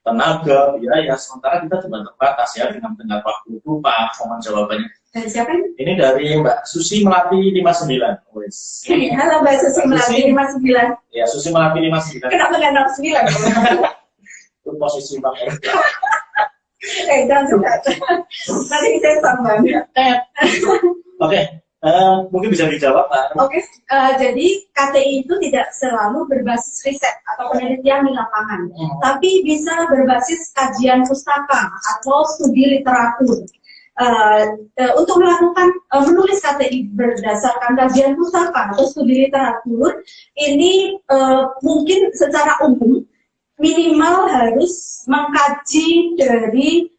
tenaga, biaya. Sementara kita juga terbatas ya dengan waktu itu. Pak, mohon jawabannya. Dari siapa ini? Ini dari Mbak Susi Melati 59. Wes. Halo Mbak Susi Melati 59. Ya, Susi Melati 59. Kenapa nggak 69? Itu posisi Mbak. Jangan suka. Nanti disensor Bang. Oke. Mungkin bisa dijawab, Pak. Oke, jadi KTI itu tidak selalu berbasis riset atau penelitian di lapangan, tapi bisa berbasis kajian pustaka atau studi literatur. Untuk melakukan menulis KTI berdasarkan kajian pustaka atau studi literatur, ini mungkin secara umum minimal harus mengkaji dari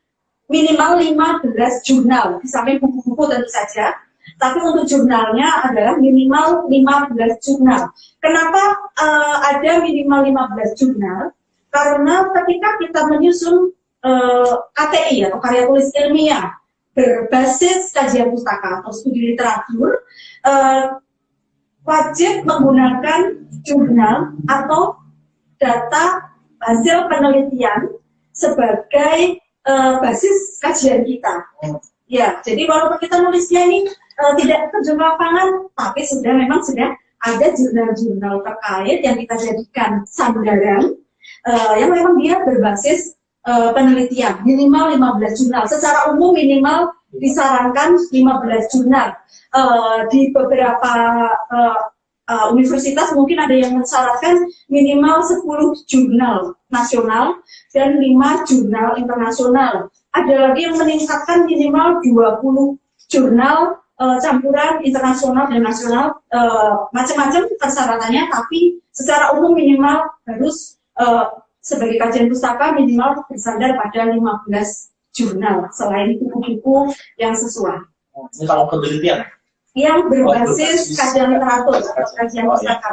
minimal 15 jurnal, di samping buku-buku tentu saja. Tapi untuk jurnalnya adalah minimal 15 jurnal. Kenapa ada minimal 15 jurnal? Karena ketika kita menyusun KTI atau karya tulis ilmiah berbasis kajian pustaka atau studi literatur, wajib menggunakan jurnal atau data hasil penelitian sebagai basis kajian kita. Ya, jadi walaupun kita nulisnya ini tidak terjun lapangan, tapi memang sudah ada jurnal-jurnal terkait yang kita jadikan sandaran, yang memang dia berbasis penelitian, minimal 15 jurnal. Secara umum minimal disarankan 15 jurnal. Di beberapa universitas mungkin ada yang mensyaratkan minimal 10 jurnal nasional dan 5 jurnal internasional. Ada lagi yang meningkatkan minimal 20 jurnal campuran internasional dan nasional, macam-macam persyaratannya, tapi secara umum minimal harus sebagai kajian pustaka minimal bersandar pada 15 jurnal, selain buku-buku yang sesuai. Ini kalau penelitian? Yang berbasis kajian literatur, kajian pustaka.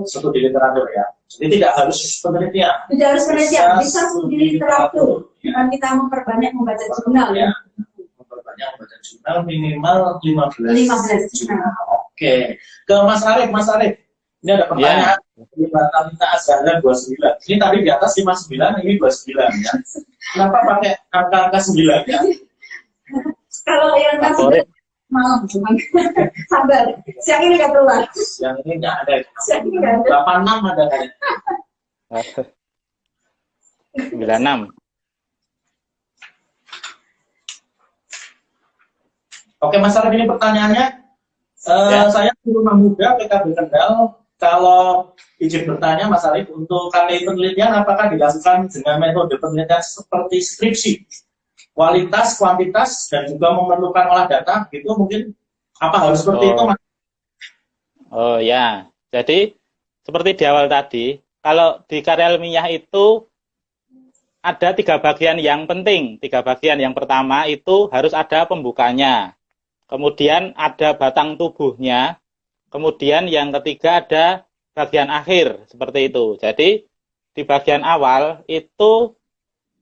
Studi literatur ya. Jadi tidak harus penelitian. Tidak harus penelitian, bisa studi literatur. Dan kita memperbanyak membaca jurnal ya. Memperbanyak membaca jurnal minimal 15 jurnal. Oke. Ke Mas Arif, Mas Arif. Ini ada pertanyaan. Talita Azhar 29. Ini tadi di atas 59, ini 29 ya. Kenapa pakai angka 9 ya? Kalau yang kasih malam cuma sabar. Siang ini nggak keluar. Siang ini nggak ada. Siang ini nggak ada. 86 ada kan? 96. Oke Mas Arif, ini pertanyaannya. Saya di Rumah Muda PKB Kendal. Kalau izin bertanya Mas Arif, untuk KTI penelitian apakah dilakukan dengan metode penelitian seperti skripsi? Kualitas, kuantitas, dan juga memerlukan olah data, gitu mungkin apa harus seperti itu Mas? Oh ya, jadi seperti di awal tadi, kalau di karya ilmiah itu ada 3 bagian yang penting. 3 bagian, yang pertama itu harus ada pembukanya, kemudian ada batang tubuhnya, kemudian yang ketiga ada bagian akhir, seperti itu. Jadi di bagian awal itu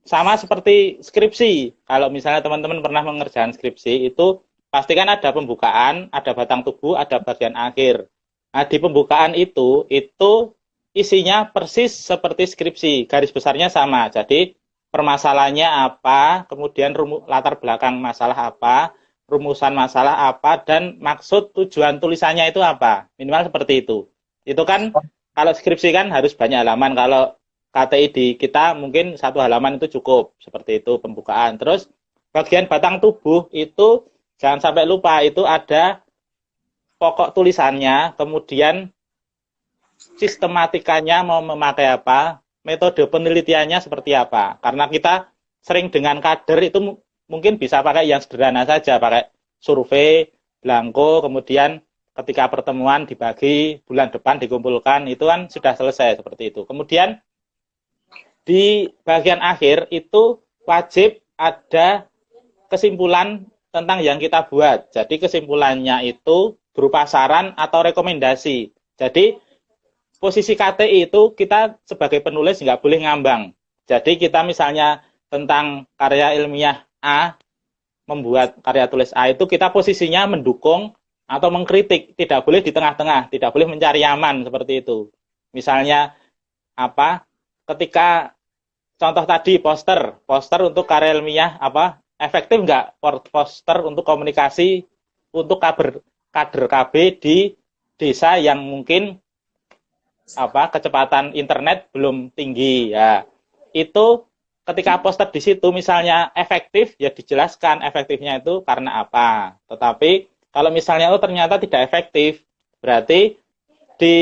sama seperti skripsi. Kalau misalnya teman-teman pernah mengerjakan skripsi, itu pastikan ada pembukaan, ada batang tubuh, ada bagian akhir. Nah, di pembukaan itu isinya persis seperti skripsi, garis besarnya sama. Jadi permasalahannya apa, kemudian latar belakang masalah apa, rumusan masalah apa, dan maksud tujuan tulisannya itu apa. Minimal seperti itu. Itu kan kalau skripsi kan harus banyak halaman. Kalau KTI di kita mungkin 1 halaman itu cukup. Seperti itu pembukaan. Terus bagian batang tubuh itu jangan sampai lupa, itu ada pokok tulisannya, kemudian sistematikanya mau memakai apa, metode penelitiannya seperti apa. Karena kita sering dengan kader itu mungkin bisa pakai yang sederhana saja, pakai survei, blanko, kemudian ketika pertemuan dibagi, bulan depan dikumpulkan, itu kan sudah selesai seperti itu. Kemudian di bagian akhir itu wajib ada kesimpulan tentang yang kita buat. Jadi kesimpulannya itu berupa saran atau rekomendasi. Jadi posisi KTI itu kita sebagai penulis nggak boleh ngambang. Jadi kita misalnya tentang karya ilmiah A, membuat karya tulis A itu kita posisinya mendukung atau mengkritik, tidak boleh di tengah-tengah, tidak boleh mencari aman seperti itu. Misalnya apa? Ketika contoh tadi poster untuk karya ilmiah apa? Efektif nggak poster untuk komunikasi untuk kader KB di desa yang mungkin apa kecepatan internet belum tinggi ya. Itu ketika poster di situ misalnya efektif ya dijelaskan efektifnya itu karena apa. Tetapi kalau misalnya ternyata tidak efektif, berarti di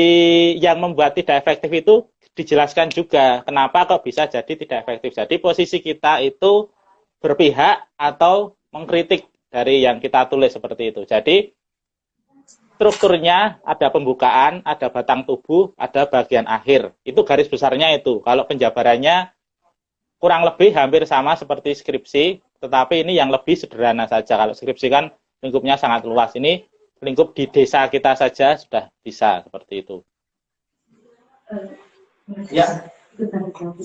yang membuat tidak efektif itu dijelaskan juga kenapa kok bisa jadi tidak efektif. Jadi posisi kita itu berpihak atau mengkritik dari yang kita tulis seperti itu. Jadi strukturnya ada pembukaan, ada batang tubuh, ada bagian akhir. Itu garis besarnya itu. Kalau penjabarannya kurang lebih hampir sama seperti skripsi, tetapi ini yang lebih sederhana saja. Kalau skripsi kan lingkupnya sangat luas. Ini lingkup di desa kita saja sudah bisa seperti itu. Ya,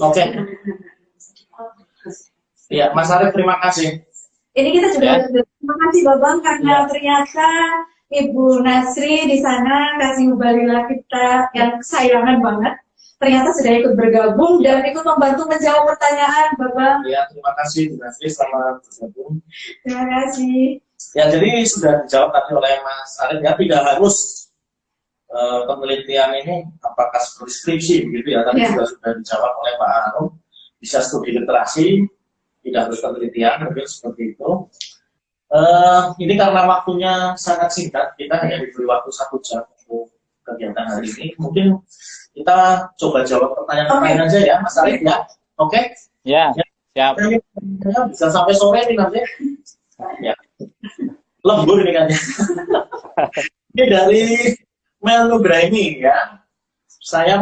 oke. Ya, Mas Arief, terima kasih. Ini kita juga terima kasih Babang karena ternyata Ibu Nasri di sana kasih Ubalila kita yang kesayangan banget. Ternyata sudah ikut bergabung dan ikut membantu menjawab pertanyaan Babang. Ya, terima kasih Bu Nasri, selamat bergabung. Terima kasih. Ya, jadi sudah dijawab tadi oleh Mas Arief ya, tidak harus penelitian ini apakah seperti skripsi begitu ya, tapi juga sudah dijawab oleh Pak Arum, bisa studi literasi, tidak harus penelitian, mungkin seperti itu. Ini karena waktunya sangat singkat, kita hanya diberi waktu 1 jam untuk kegiatan hari ini. Mungkin kita coba jawab pertanyaan-pertanyaan aja ya, Mas Arief ya. Oke? Ya, siap. Ya, bisa sampai sore nih nanti. Ya. Lembur ini kan ya. Ini dari Mel Nugraini ya. Saya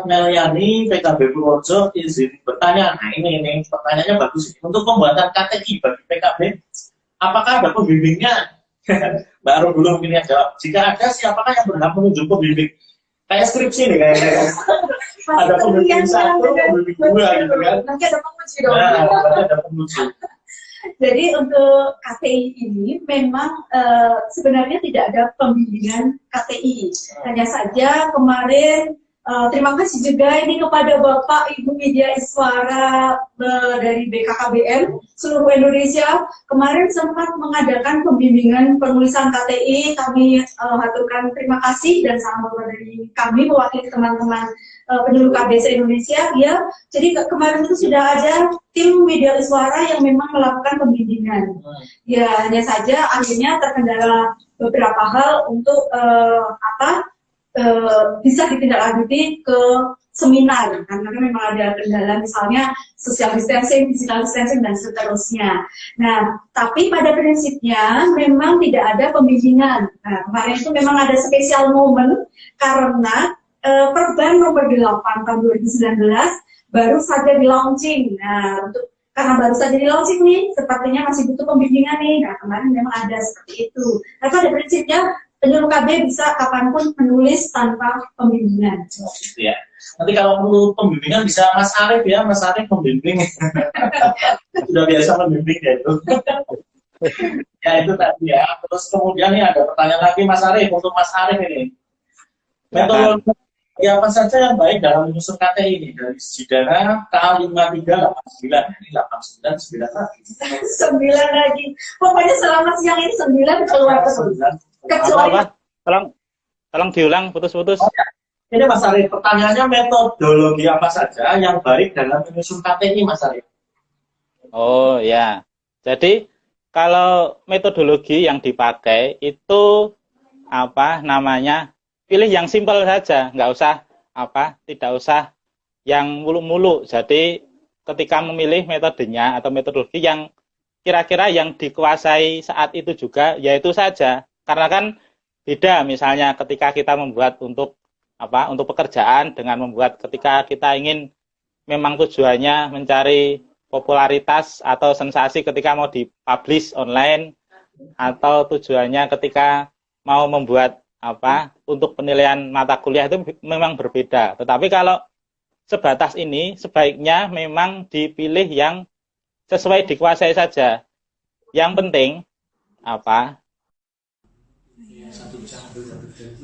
Meliani PKB Purworejo izin bertanya. Nah ini pertanyaannya bagus. Untuk pembuatan KTI bagi PKB, apakah ada pembimbingnya? Baru belum ini jawab. Jika ada, siapakah yang berhak menunjuk pembimbing? Kayak skripsi nih kayaknya. Ada pembimbing 1, pembimbing 2 gitu kan. Nanti ada penguji dong. Nah, ada penguji. Jadi untuk KTI ini memang sebenarnya tidak ada pembimbingan KTI. Hanya saja kemarin terima kasih juga ini kepada Bapak Ibu Media Iswara dari BKKBN seluruh Indonesia. Kemarin sempat mengadakan pembimbingan penulisan KTI. Kami haturkan terima kasih dan salam dari kami mewakili teman-teman penyuluh KBS Indonesia ya. Jadi kemarin itu sudah ada tim Media Iswara yang memang melakukan pembimbingan. Ya hanya saja akhirnya terkendala beberapa hal untuk bisa ditindaklanjuti ke seminar karena memang ada kendala misalnya social distancing, physical distancing dan seterusnya. Nah, tapi pada prinsipnya memang tidak ada pembimbingan. Nah, kemarin itu memang ada spesial momen karena Perban nomor 8 tahun 2019 baru saja di launching. Nah, karena baru saja di launching nih, sepertinya masih butuh pembimbingan nih. Nah, kemarin memang ada seperti itu. Tapi pada prinsipnya penyuluh KB bisa kapanpun menulis tanpa pembimbingan. Ya. Nanti kalau perlu pembimbingan bisa Mas Arief ya, Mas Arief pembimbing. Sudah biasa membimbing ya itu. Ya itu tadi ya. Terus kemudian nih ada pertanyaan lagi Mas Arief, untuk Mas Arief ini. Metodologi ya apa saja yang baik dalam menyusun KTI ini dari Sidana K5389 ini 89 lagi. 9 lagi. Pokoknya selama siang ini 9 keluar terus. Kecuali tolong diulang putus-putus. Oh, ya. Ini Mas Arief, pertanyaannya metodologi apa saja yang baik dalam menyusun KTI Mas Arief? Oh ya. Jadi kalau metodologi yang dipakai itu apa namanya? Pilih yang simpel saja, nggak usah tidak usah yang muluk-muluk. Jadi ketika memilih metodenya atau metodologi yang kira-kira yang dikuasai saat itu juga, yaitu saja. Karena kan beda misalnya ketika kita membuat untuk pekerjaan dengan membuat ketika kita ingin memang tujuannya mencari popularitas atau sensasi ketika mau dipublish online, atau tujuannya ketika mau membuat untuk penilaian mata kuliah itu memang berbeda. Tetapi kalau sebatas ini sebaiknya memang dipilih yang sesuai dikuasai saja. Yang penting Iya, 1 jam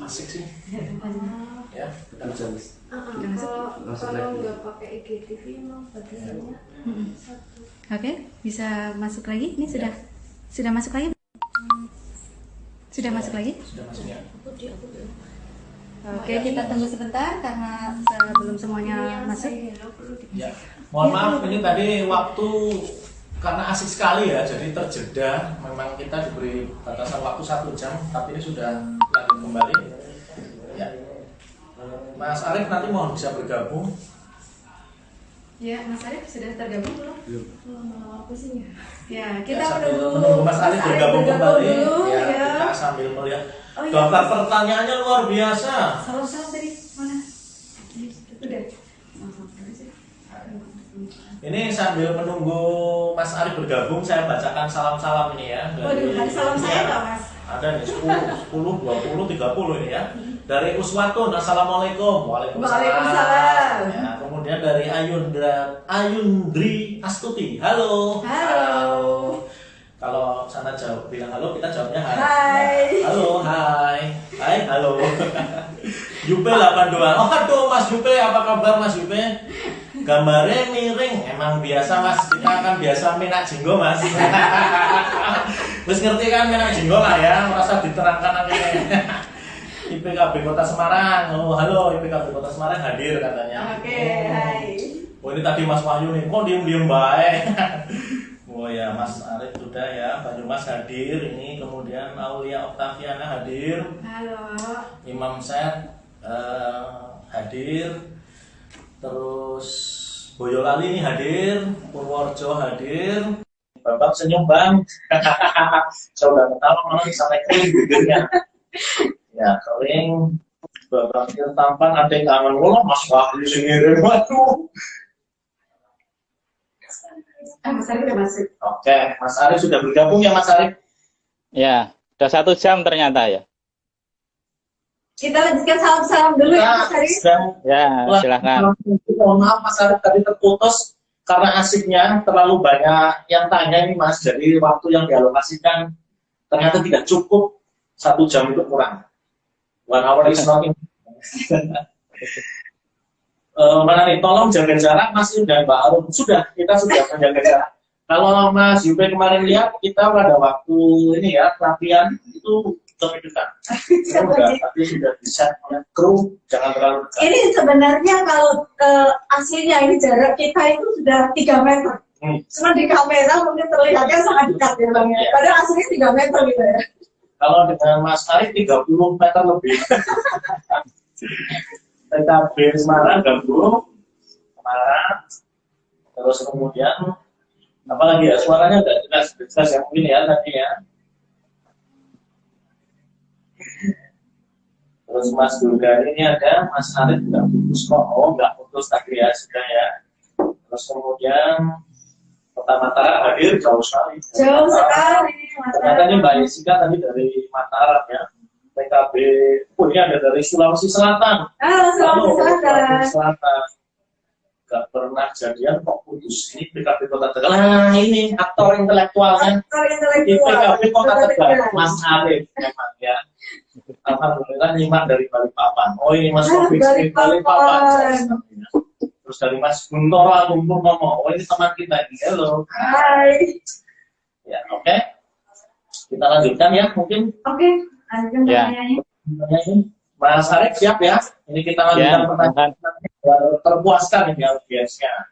asik sih. Ya, kita jam. Kalau nggak pakai IGTV emang batasannya satu. Oke, bisa masuk lagi. Ini sudah masuk lagi. Sudah masuk lagi. Sudah masuk ya. Oke, kita tunggu sebentar karena belum semuanya masuk. Ya, mohon maaf ini tadi waktu karena asik sekali ya, jadi terjeda. Memang kita diberi batasan waktu 1 jam, tapi ini sudah lanjut kembali. Ya, Mas Arief nanti mohon bisa bergabung. Ya, Mas Arief sudah tergabung belum? Lama apa sih ya? Ya, Kita kita sambil perlu menunggu Mas Arief bergabung kembali. dulu, Ya, ya. kita sambil melihat. Oh, iya. Daftar pertanyaannya luar biasa. Salam-salam tadi mana? Udah. Ini sambil menunggu Mas Arief bergabung, saya bacakan salam-salam ini ya. Waduh, ada salam saya nggak, Mas? Ada nih 10, 20, 30 ini ya. Dari Uswatun, Assalamualaikum. Waalaikumsalam. Ya, kemudian dari Ayundri Astuti, halo. Halo. Kalau sana jawab bilang halo, kita jawabnya hai. Hai. Ya, halo, hai. Hai, halo. Yupe 82. Oh, aduh Mas Yupe, apa kabar Mas Yupe? Gambarnya miring, emang biasa Mas. Kita akan biasa minak jinggo Mas. Terus ngerti kan minak jinggo lah ya, merasa diterangkan akhirnya. IPKB Kota Semarang. Oh, halo IPKB Kota Semarang hadir katanya. Oke, hai. Oh, ini tadi Mas Wahyu nih, kok diem-diem baik. Oh ya, Mas Arief sudah ya, Banyumas hadir, ini kemudian Aulia Oktaviana hadir, Halo. Imam Syed hadir, terus Boyolali ini hadir, Purworejo hadir, Bapak senyum Bang, saya udah ketawa malah sampai kering bibirnya, ya kering, Bapak tampan ada yang kangen lo, Mas Wahyu sendiri, waduh. Mas Arief udah masuk. Oke, Mas Arief sudah bergabung ya Mas Arief? Ya, udah 1 jam ternyata ya. Kita lanjutkan salam-salam dulu ya Mas Arief. Ya, silakan. Mohon maaf Mas Arief tadi terputus karena asiknya terlalu banyak yang tanya ini Mas. Jadi waktu yang dialokasikan ternyata tidak cukup, 1 jam itu kurang. 1 hour is not enough. Mana nih, tolong jaga jarak Mas Yun dan Mbak Arum. Sudah, kita sudah menjaga jarak. Kalau Mas Yupe kemarin lihat, kita pada waktu ini ya, latihan itu lebih dekat. Sudah, tapi sudah bisa oleh kru, jangan terlalu dekat. Ini sebenarnya kalau aslinya ini jarak kita itu sudah 3 meter. Cuma di kamera mungkin terlihatnya sangat dekat ya Bang. Iya. Padahal aslinya 3 meter gitu ya. Kalau dengan Mas Arief 30 meter lebih. PKB Semarang gabung, Semarang, terus kemudian apalagi ya, suaranya nggak jelas ya mungkin ya nanti ya. Terus Mas Durga ini ada, Mas Arief nggak putus kok, oh nggak putus tadi ya sudah ya. Terus kemudian Kota Mataram hadir jauh sekali. Jauh sekali. Ternyata ini Mbak Jessica tadi dari Mataram ya. PKB, ini ada dari Sulawesi Selatan. Sulawesi Selatan. Gak pernah jadian kok putus. Ini PKB Kota Tegal. Nah ini aktor intelektualnya. Di PKB Kota Tegal, Mas Arief memang ya. Alhamdulillah nyimak dari Balikpapan. Oh ini Mas Taufik dari Balikpapan. Terus dari Mas Guntoro Kumpul ngomong, oh ini teman kita ini. Halo. Hai. Ya oke. Kita lanjutkan ya mungkin. Oke. Lanjutkan Ya. pertanyaannya. Mas Arief siap ya? Ini kita lanjutkan Ya, pertanyaan biar terpuaskan ini audiensnya.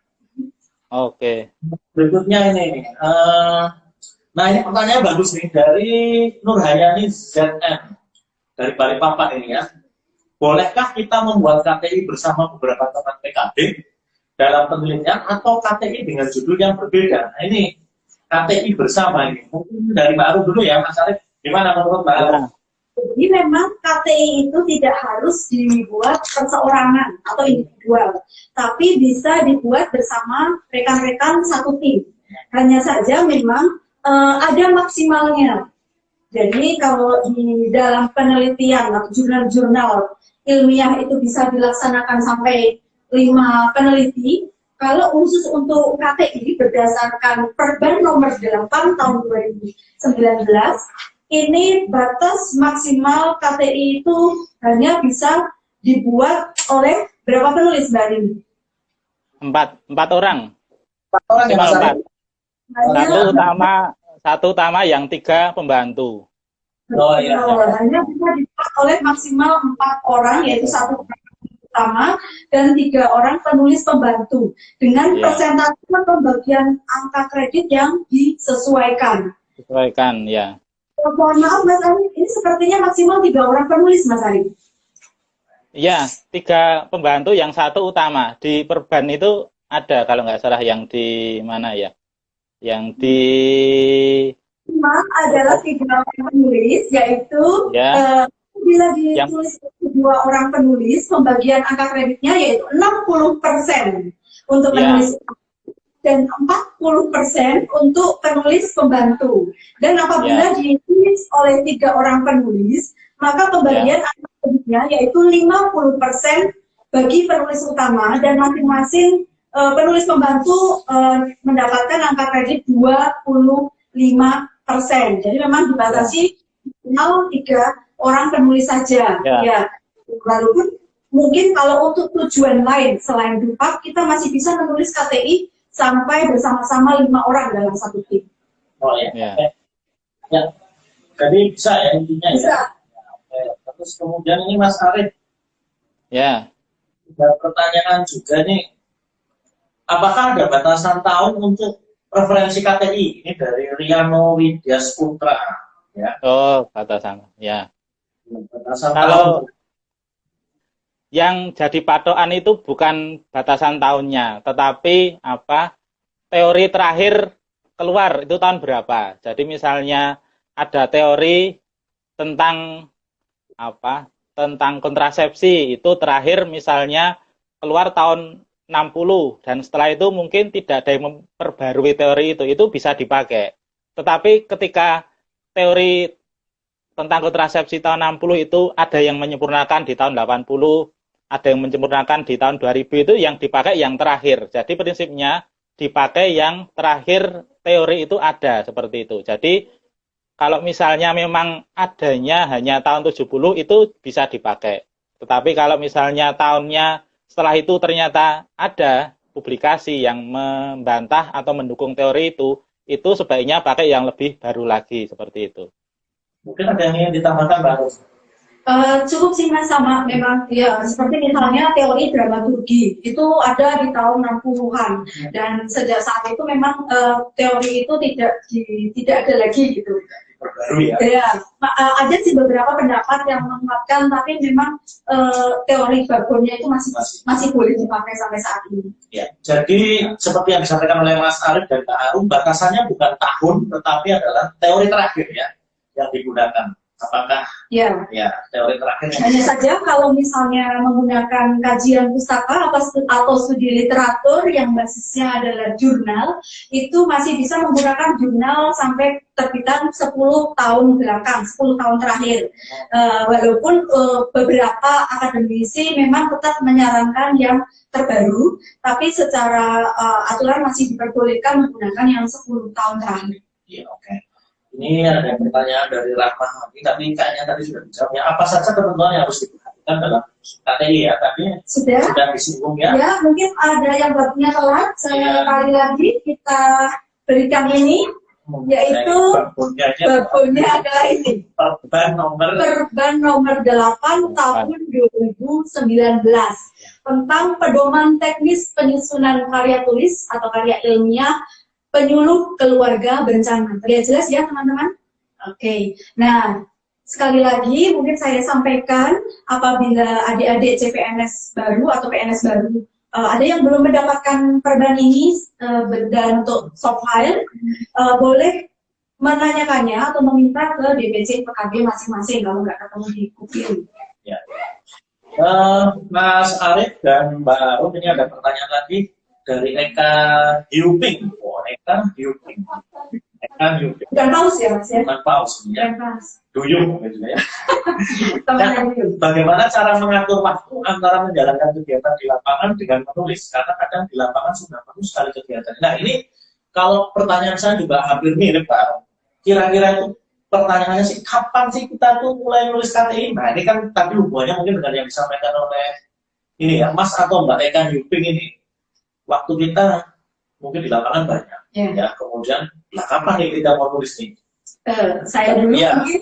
Oke. Berikutnya ini, nah ini pertanyaan bagus nih dari Nurhayani ZN dari Balikpapan ini ya. Bolehkah kita membuat KTI bersama beberapa teman PKB dalam penelitian atau KTI dengan judul yang berbeda? Nah ini KTI bersama ini. Mungkin dari Mbak Arum dulu ya Mas Arief. Gimana menurut Mbak Arum? Jadi memang KTI itu tidak harus dibuat perseorangan atau individual, tapi bisa dibuat bersama rekan-rekan satu tim. Hanya saja memang ada maksimalnya. Jadi kalau di dalam penelitian atau jurnal-jurnal ilmiah itu bisa dilaksanakan sampai 5 peneliti. Kalau khusus untuk KTI berdasarkan Perban nomor 8 tahun 2019, ini batas maksimal KTI itu hanya bisa dibuat oleh berapa penulis Mbak Rini? Empat orang. 4 orang ya Mas Empat. Arief? Satu utama yang 3 pembantu. Oh iya. Hanya bisa dibuat oleh maksimal 4 orang, yaitu 1 utama dan 3 orang penulis pembantu dengan persentase pembagian angka kredit yang disesuaikan. Sesuaikan, ya. Mohon maaf Mas Arief, ini sepertinya maksimal 3 orang penulis Mas Arief. Ya, 3 pembantu yang 1 utama. Di Perban itu ada kalau nggak salah yang di mana ya? Yang di Memang adalah 3 orang penulis, yaitu bila ditulis 2 orang penulis, pembagian angka kreditnya yaitu 60% untuk penulis dan 40% untuk penulis pembantu. Dan apabila ditulis oleh 3 orang penulis, maka pembagian angka kreditnya yaitu 50% bagi penulis utama dan masing-masing penulis pembantu mendapatkan angka kredit 25%. Jadi memang dibatasi minimal 3 orang penulis saja. Ya. Walaupun mungkin kalau untuk tujuan lain selain DUPAK, kita masih bisa menulis KTI sampai bersama-sama 5 orang dalam satu tim. Oh ya. Ya. Jadi bisa ya intinya bisa. Ya. Oke. Terus kemudian ini Mas Arief. Ya. Ada pertanyaan juga nih. Apakah ada batasan tahun untuk preferensi KTI? Ini dari Riano Widya Putra. Ya. Oh, batasan. Ya. Batasan Kalau tahun. yang jadi patokan itu bukan batasan tahunnya, tetapi teori terakhir keluar itu tahun berapa. Jadi misalnya ada teori tentang tentang kontrasepsi itu terakhir misalnya keluar tahun 60 dan setelah itu mungkin tidak ada yang memperbarui teori itu bisa dipakai. Tetapi ketika teori tentang kontrasepsi tahun 60 itu ada yang menyempurnakan di tahun 80, ada yang menyempurnakan di tahun 2000 itu yang dipakai yang terakhir. Jadi prinsipnya dipakai yang terakhir teori itu ada seperti itu. Jadi kalau misalnya memang adanya hanya tahun 70 itu bisa dipakai. Tetapi kalau misalnya tahunnya setelah itu ternyata ada publikasi yang membantah atau mendukung teori itu sebaiknya pakai yang lebih baru lagi seperti itu. Mungkin ada yang ingin ditambahkan Mbak Rus? Cukup sih Mas, sama memang ya seperti misalnya teori dramaturgi itu ada di tahun 60-an dan sejak saat itu memang teori itu tidak ada lagi gitu. Baru ya. Ya, ada sih beberapa pendapat yang menguatkan, tapi memang teori background-nya itu masih boleh dipakai sampai saat ini. Ya, jadi seperti yang disampaikan oleh Mas Arief dan Kak Arum, batasannya bukan tahun, tetapi adalah teori terakhir ya yang digunakan. Apakah ya teori terakhir? Hanya saja kalau misalnya menggunakan kajian pustaka atau studi literatur yang basisnya adalah jurnal, itu masih bisa menggunakan jurnal sampai terbitan 10 tahun belakang, 10 tahun terakhir. Walaupun beberapa akademisi memang tetap menyarankan yang terbaru, tapi secara aturan masih diperbolehkan menggunakan yang 10 tahun terakhir. Iya, oke. Ini ada pertanyaan dari Rahman lagi, tapi kayaknya tadi sudah dijawab ya. Apa saja ketentuan yang harus diperhatikan dalam KTI ya? Tadi sudah disinggung ya. Ya, mungkin ada yang barunya telat. Sekali lagi kita berikan ini, yaitu babonnya adalah ini. Perban nomor 8 tahun 2019 tentang pedoman teknis penyusunan karya tulis atau karya ilmiah penyuluh keluarga berencana. Terlihat jelas ya teman-teman? Oke. Nah, sekali lagi mungkin saya sampaikan apabila adik-adik CPNS baru atau PNS baru ada yang belum mendapatkan perban ini dan untuk soft file, boleh menanyakannya atau meminta ke DPC PKB masing-masing kalau nggak ketemu di Kupil. Ya. Mas Arief dan Mbak Arum, ini ada pertanyaan lagi dari Eka Hyuping. Eka Hyuping. Bukan paus ya Mas ya? Bukan paus. Ya. Duyung gitu ya. Bagaimana cara mengatur waktu antara menjalankan kegiatan di lapangan dengan menulis? Karena kadang di lapangan sudah penuh sekali kegiatan. Nah ini kalau pertanyaan saya juga hampir mirip Pak. Kira-kira itu pertanyaannya sih, kapan sih kita tuh mulai nulis KTI? Nah, ini kan tadi hubungannya mungkin dengan yang disampaikan oleh ini ya, Mas atau Mbak Eka Yuping ini. Waktu kita mungkin di lapangan banyak, ya. Kemudian, lah kapan nih kita mau nulis nih? Saya dulu mungkin.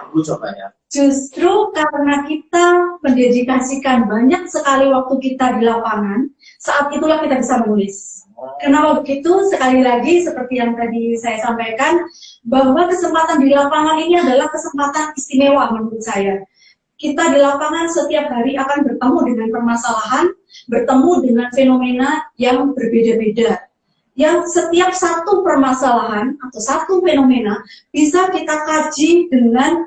Dulu coba ya. Justru karena kita mendedikasikan banyak sekali waktu kita di lapangan, saat itulah kita bisa menulis. Kenapa begitu? Sekali lagi seperti yang tadi saya sampaikan, bahwa kesempatan di lapangan ini adalah kesempatan istimewa menurut saya. Kita di lapangan setiap hari akan bertemu dengan permasalahan, bertemu dengan fenomena yang berbeda-beda. Yang setiap satu permasalahan atau satu fenomena bisa kita kaji dengan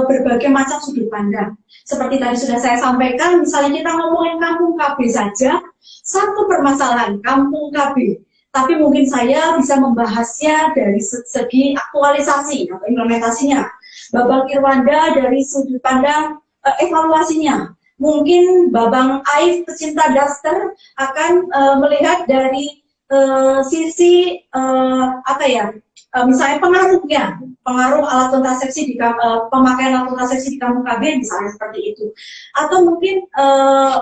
berbagai macam sudut pandang. Seperti tadi sudah saya sampaikan, misalnya kita ngomongin kampung KB saja, satu permasalahan kampung KB, tapi mungkin saya bisa membahasnya dari segi aktualisasi atau implementasinya. Babang Irwanda dari sudut pandang evaluasinya. Mungkin Babang Aif pecinta daster akan melihat dari sisi misalnya pengaruh alat kontrasepsi di pemakaian alat kontrasepsi di kampung KB misalnya seperti itu. Atau mungkin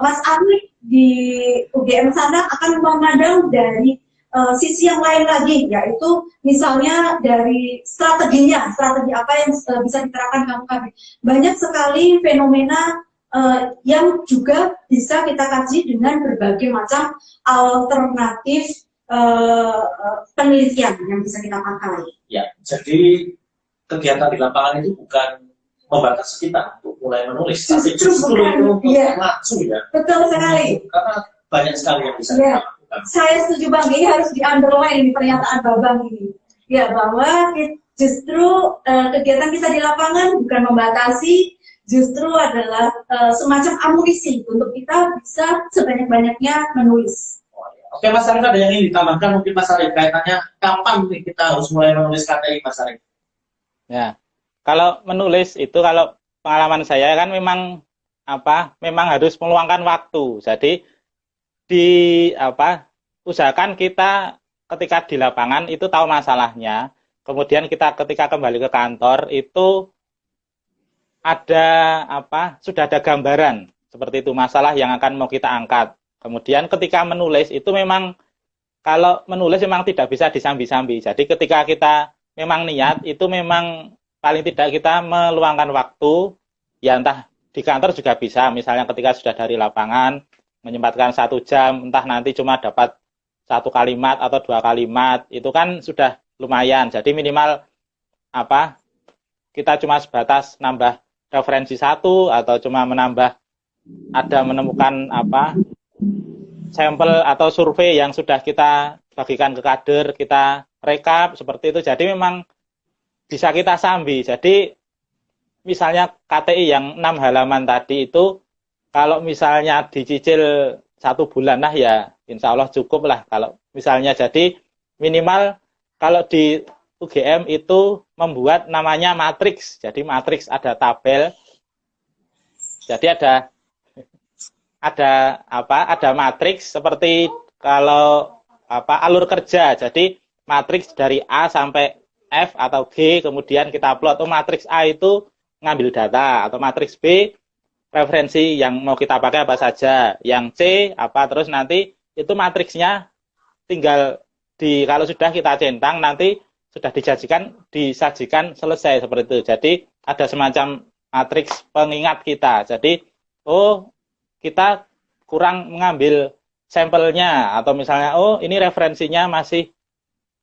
Mas Arni di UGM sana akan memandang dari sisi yang lain lagi, yaitu misalnya dari strategi apa yang bisa diterapkan di kampung KB. Banyak sekali fenomena yang juga bisa kita kaji dengan berbagai macam alternatif penelitian yang bisa kita pakai. Ya, jadi kegiatan di lapangan itu bukan membatasi kita untuk mulai menulis, tapi justru itu untuk maju ya. Betul sekali. Karena banyak sekali yang bisa kita lakukan. Saya setuju Bang, ini harus di-underline di pernyataan Babang ini. Ya, bahwa justru kegiatan kita di lapangan bukan membatasi, justru adalah semacam amunisi untuk kita bisa sebanyak-banyaknya menulis. Oke Mas Arif, ada yang ingin ditambahkan mungkin Mas Arif kaitannya kapan nih kita harus mulai menulis KTI Mas Arif? Ya, kalau menulis itu kalau pengalaman saya kan memang harus meluangkan waktu. Jadi usahakan kita ketika di lapangan itu tahu masalahnya. Kemudian kita ketika kembali ke kantor itu sudah ada gambaran seperti itu masalah yang akan mau kita angkat. Kemudian ketika menulis itu memang kalau menulis memang tidak bisa disambi-sambi. Jadi ketika kita memang niat itu memang paling tidak kita meluangkan waktu, ya entah di kantor juga bisa. Misalnya ketika sudah dari lapangan menyempatkan 1 jam, entah nanti cuma dapat 1 kalimat atau 2 kalimat, itu kan sudah lumayan. Jadi minimal kita cuma sebatas nambah referensi 1 atau cuma menemukan sampel atau survei yang sudah kita bagikan ke kader, kita rekap seperti itu. Jadi memang bisa kita sambi. Jadi misalnya KTI yang 6 halaman tadi itu kalau misalnya dicicil 1 bulan lah ya insya Allah cukup lah. Kalau misalnya jadi minimal kalau di UGM itu membuat namanya matriks. Jadi matriks ada tabel. Jadi ada matriks seperti kalau alur kerja. Jadi matriks dari A sampai F atau G kemudian kita plot. Matriks A itu ngambil data atau matriks B referensi yang mau kita pakai apa saja. Yang C terus nanti itu matriksnya tinggal kalau sudah kita centang nanti sudah disajikan selesai seperti itu. Jadi ada semacam matriks pengingat kita. Jadi kita kurang mengambil sampelnya atau misalnya ini referensinya masih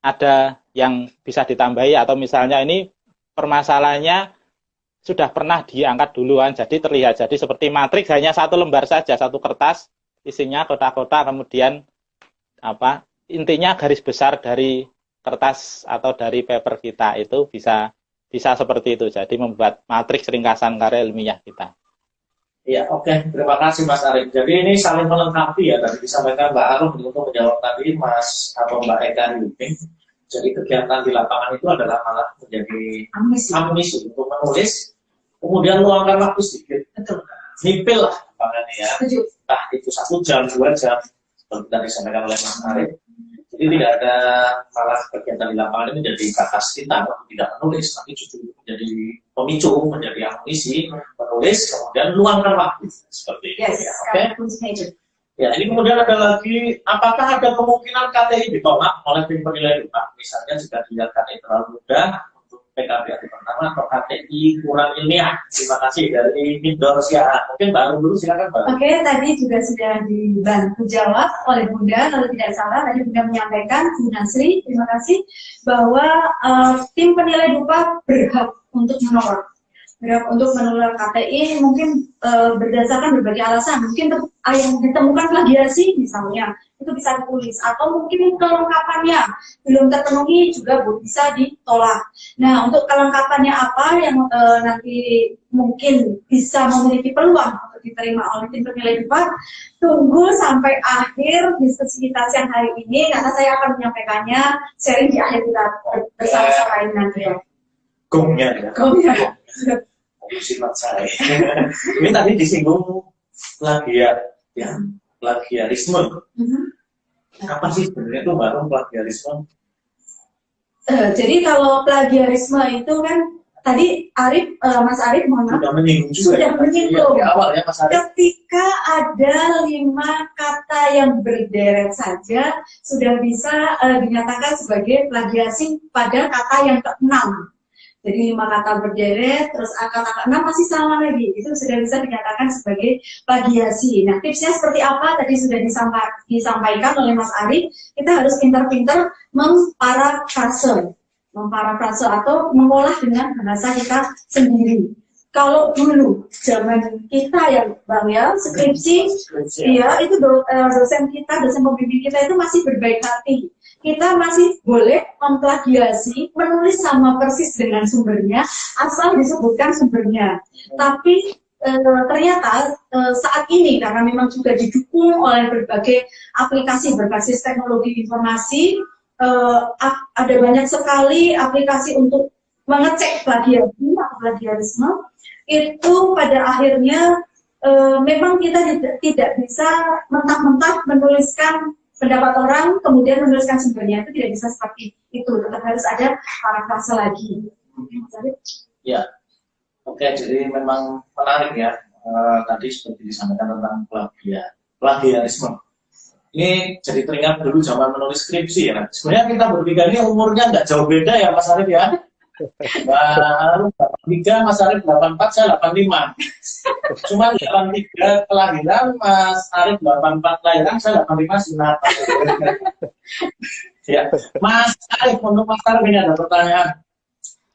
ada yang bisa ditambahi atau misalnya ini permasalahannya sudah pernah diangkat duluan jadi terlihat. Jadi seperti matriks hanya 1 lembar saja, 1 kertas isinya kotak-kotak kemudian intinya garis besar dari kertas atau dari paper kita itu bisa seperti itu. Jadi membuat matriks ringkasan karya ilmiah kita. Ya, oke. Terima kasih Mas Arif. Jadi ini saling melengkapi ya. Tadi disampaikan Mbak Arum untuk menjawab tadi Mas atau Mbak Eka Yuping. Jadi kegiatan di lapangan itu adalah malah menjadi amunisi untuk menulis. Kemudian luangkan waktu sedikit. Nipil lah lapangannya ya. Entah itu 1 jam, 2 jam. Seperti tadi disampaikan oleh Mas Arif. Jadi tidak ada malah kegiatan di lapangan ini menjadi batas kita untuk tidak menulis. Tapi justru menjadi pemicu, menjadi amunisi, menulis, kemudian luangkan waktu seperti itu. Yes, Ya, oke. kuncinya itu. Ya, ini kemudian ada lagi, apakah ada kemungkinan KTI ditolak oleh tim penilai UPA? Misalnya jika dilihat KTI terlalu mudah untuk PKB hari pertama atau KTI kurang ilmiah. Terima kasih dari Indor Siahaan. Mungkin Mbak Arum dulu, silakan Mbak. Oke, tadi juga sudah dibantu jawab oleh Bunda, kalau tidak salah tadi Bunda menyampaikan, Bu Nasri, terima kasih, bahwa tim penilai UPA berhak untuk menolak. Berhak untuk menolak KTI mungkin berdasarkan berbagai alasan. Mungkin yang ditemukan plagiasi misalnya, itu bisa ditulis. Atau mungkin kelengkapannya belum terpenuhi juga bisa ditolak. Nah, untuk kelengkapannya apa yang nanti mungkin bisa memiliki peluang untuk diterima oleh tim penilai UPA, tunggu sampai akhir diskusi kita siang hari ini, karena saya akan menyampaikannya sharing di akhir kita bersama-sama ini nanti ya. Gongnya ya. Gongnya. Sifat saya. Ini tadi disinggung plagiat, ya, plagiarisme. Apa sih sebenarnya itu baru plagiarisme? Jadi kalau plagiarisme itu kan tadi Mas Arif mohon maaf, Sudah menyinggung juga. sudah menyinggung. Di awal ya Mas Arif. Ketika ada 5 kata yang berderet saja sudah bisa dinyatakan sebagai plagiasi pada kata yang ke-6. Jadi 5 kata berderet, terus kata ke-6 masih sama lagi. Itu sudah bisa dinyatakan sebagai plagiasi. Nah, tipsnya seperti apa? Tadi sudah disampaikan oleh Mas Arif. Kita harus pintar-pintar memparafrase atau mengolah dengan bahasa kita sendiri. Kalau dulu zaman kita ya Bang ya, skripsi ya itu dosen pembimbing kita itu masih berbaik hati. Kita masih boleh memplagiasi, menulis sama persis dengan sumbernya, asal disebutkan sumbernya. Tapi ternyata saat ini karena memang juga didukung oleh berbagai aplikasi berbasis teknologi informasi, ada banyak sekali aplikasi untuk mengecek plagiasi atau plagiarisme. Itu pada akhirnya memang kita tidak bisa mentah-mentah menuliskan pendapat orang, kemudian menuliskan sumbernya. Itu tidak bisa seperti itu. Tetap harus ada parafrase lagi. Ya, oke. Jadi memang menarik ya. Tadi seperti disampaikan tentang plagiarisme. Ini jadi teringat dulu zaman menulis skripsi ya. Sebenarnya kita bertiga ini umurnya nggak jauh beda ya Mas Arif ya. Baru 83, Mas Arif 84, saya 85. Cuma 83 kelahiran, Mas Arif 84 kelahiran, saya 85 sunat. Ya, Mas Arif, untuk Mas Arif ini ada pertanyaan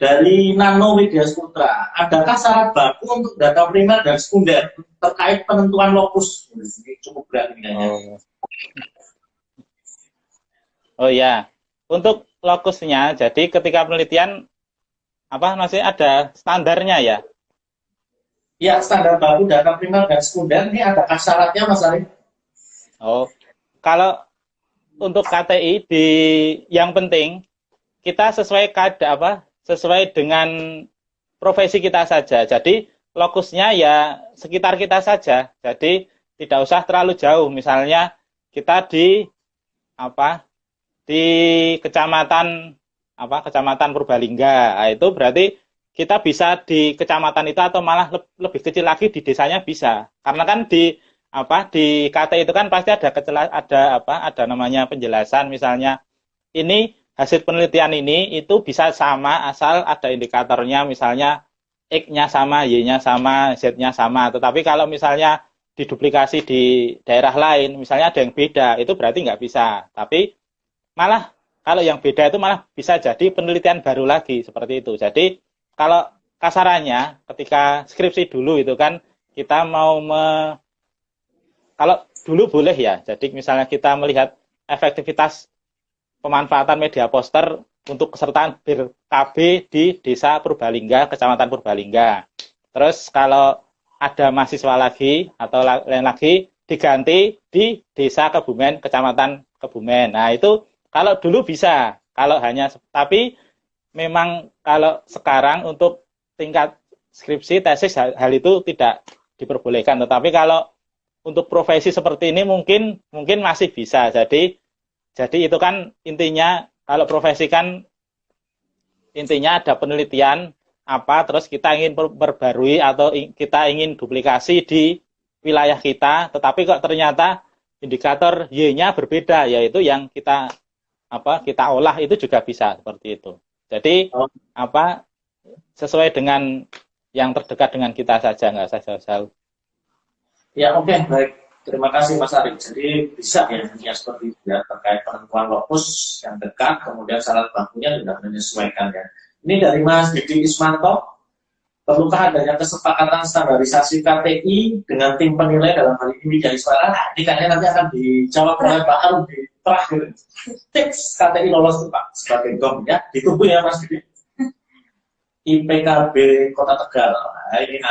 dari Nano Widya Putra. Adakah syarat baku untuk data primer dan sekunder terkait penentuan lokus? Ini cukup berat ini kayaknya. Oh ya, untuk lokusnya, jadi ketika penelitian masih ada standarnya ya? Ya, standar baku data primer dan sekunder ini adakah syaratnya Mas Arif? Oh, kalau untuk KTI yang penting kita sesuai sesuai dengan profesi kita saja. Jadi lokusnya ya sekitar kita saja. Jadi tidak usah terlalu jauh. Misalnya kita di Kecamatan Purbalingga. Nah, itu berarti kita bisa di kecamatan itu atau malah lebih kecil lagi di desanya bisa. Karena kan di KTI itu kan pasti ada namanya penjelasan, misalnya ini hasil penelitian ini itu bisa sama asal ada indikatornya, misalnya X-nya sama, Y-nya sama, Z-nya sama. Tetapi kalau misalnya diduplikasi di daerah lain, misalnya ada yang beda, itu berarti nggak bisa. Tapi malah kalau yang beda itu malah bisa jadi penelitian baru lagi, seperti itu. Jadi kalau kasarannya ketika skripsi dulu itu kan kita kalau dulu boleh ya, jadi misalnya kita melihat efektivitas pemanfaatan media poster untuk kesertaan BIR-KB di Desa Purbalingga, Kecamatan Purbalingga. Terus kalau ada mahasiswa lagi atau lain lagi diganti di Desa Kebumen, Kecamatan Kebumen. Nah itu kalau dulu bisa, tapi memang kalau sekarang untuk tingkat skripsi, tesis, hal itu tidak diperbolehkan. Tetapi kalau untuk profesi seperti ini mungkin masih bisa. Jadi itu kan intinya, kalau profesi kan intinya ada penelitian, apa, terus kita ingin perbarui atau kita ingin duplikasi di wilayah kita, tetapi kok ternyata indikator Y-nya berbeda, yaitu yang kita olah itu juga bisa seperti itu. Jadi sesuai dengan yang terdekat dengan kita saja, nggak usah jauh-jauh. Ya, oke, baik. Terima kasih Mas Arif. Jadi bisa ya seperti itu ya, terkait penentuan lokus yang dekat, kemudian syarat bakunya sudah menyesuaikan ya. Ini dari Mas Didi Ismanto. Perlukah adanya kesepakatan standarisasi KTI dengan tim penilai dalam hal ini Widya Iswara? Nah, ini kayaknya nanti akan dijawab oleh Pak Arum di terakhir. Tips KTI lolos tuh Pak sebagai GOM ya. Ditunggu ya Mas Didi. IPKB Kota Tegal. Nah, ini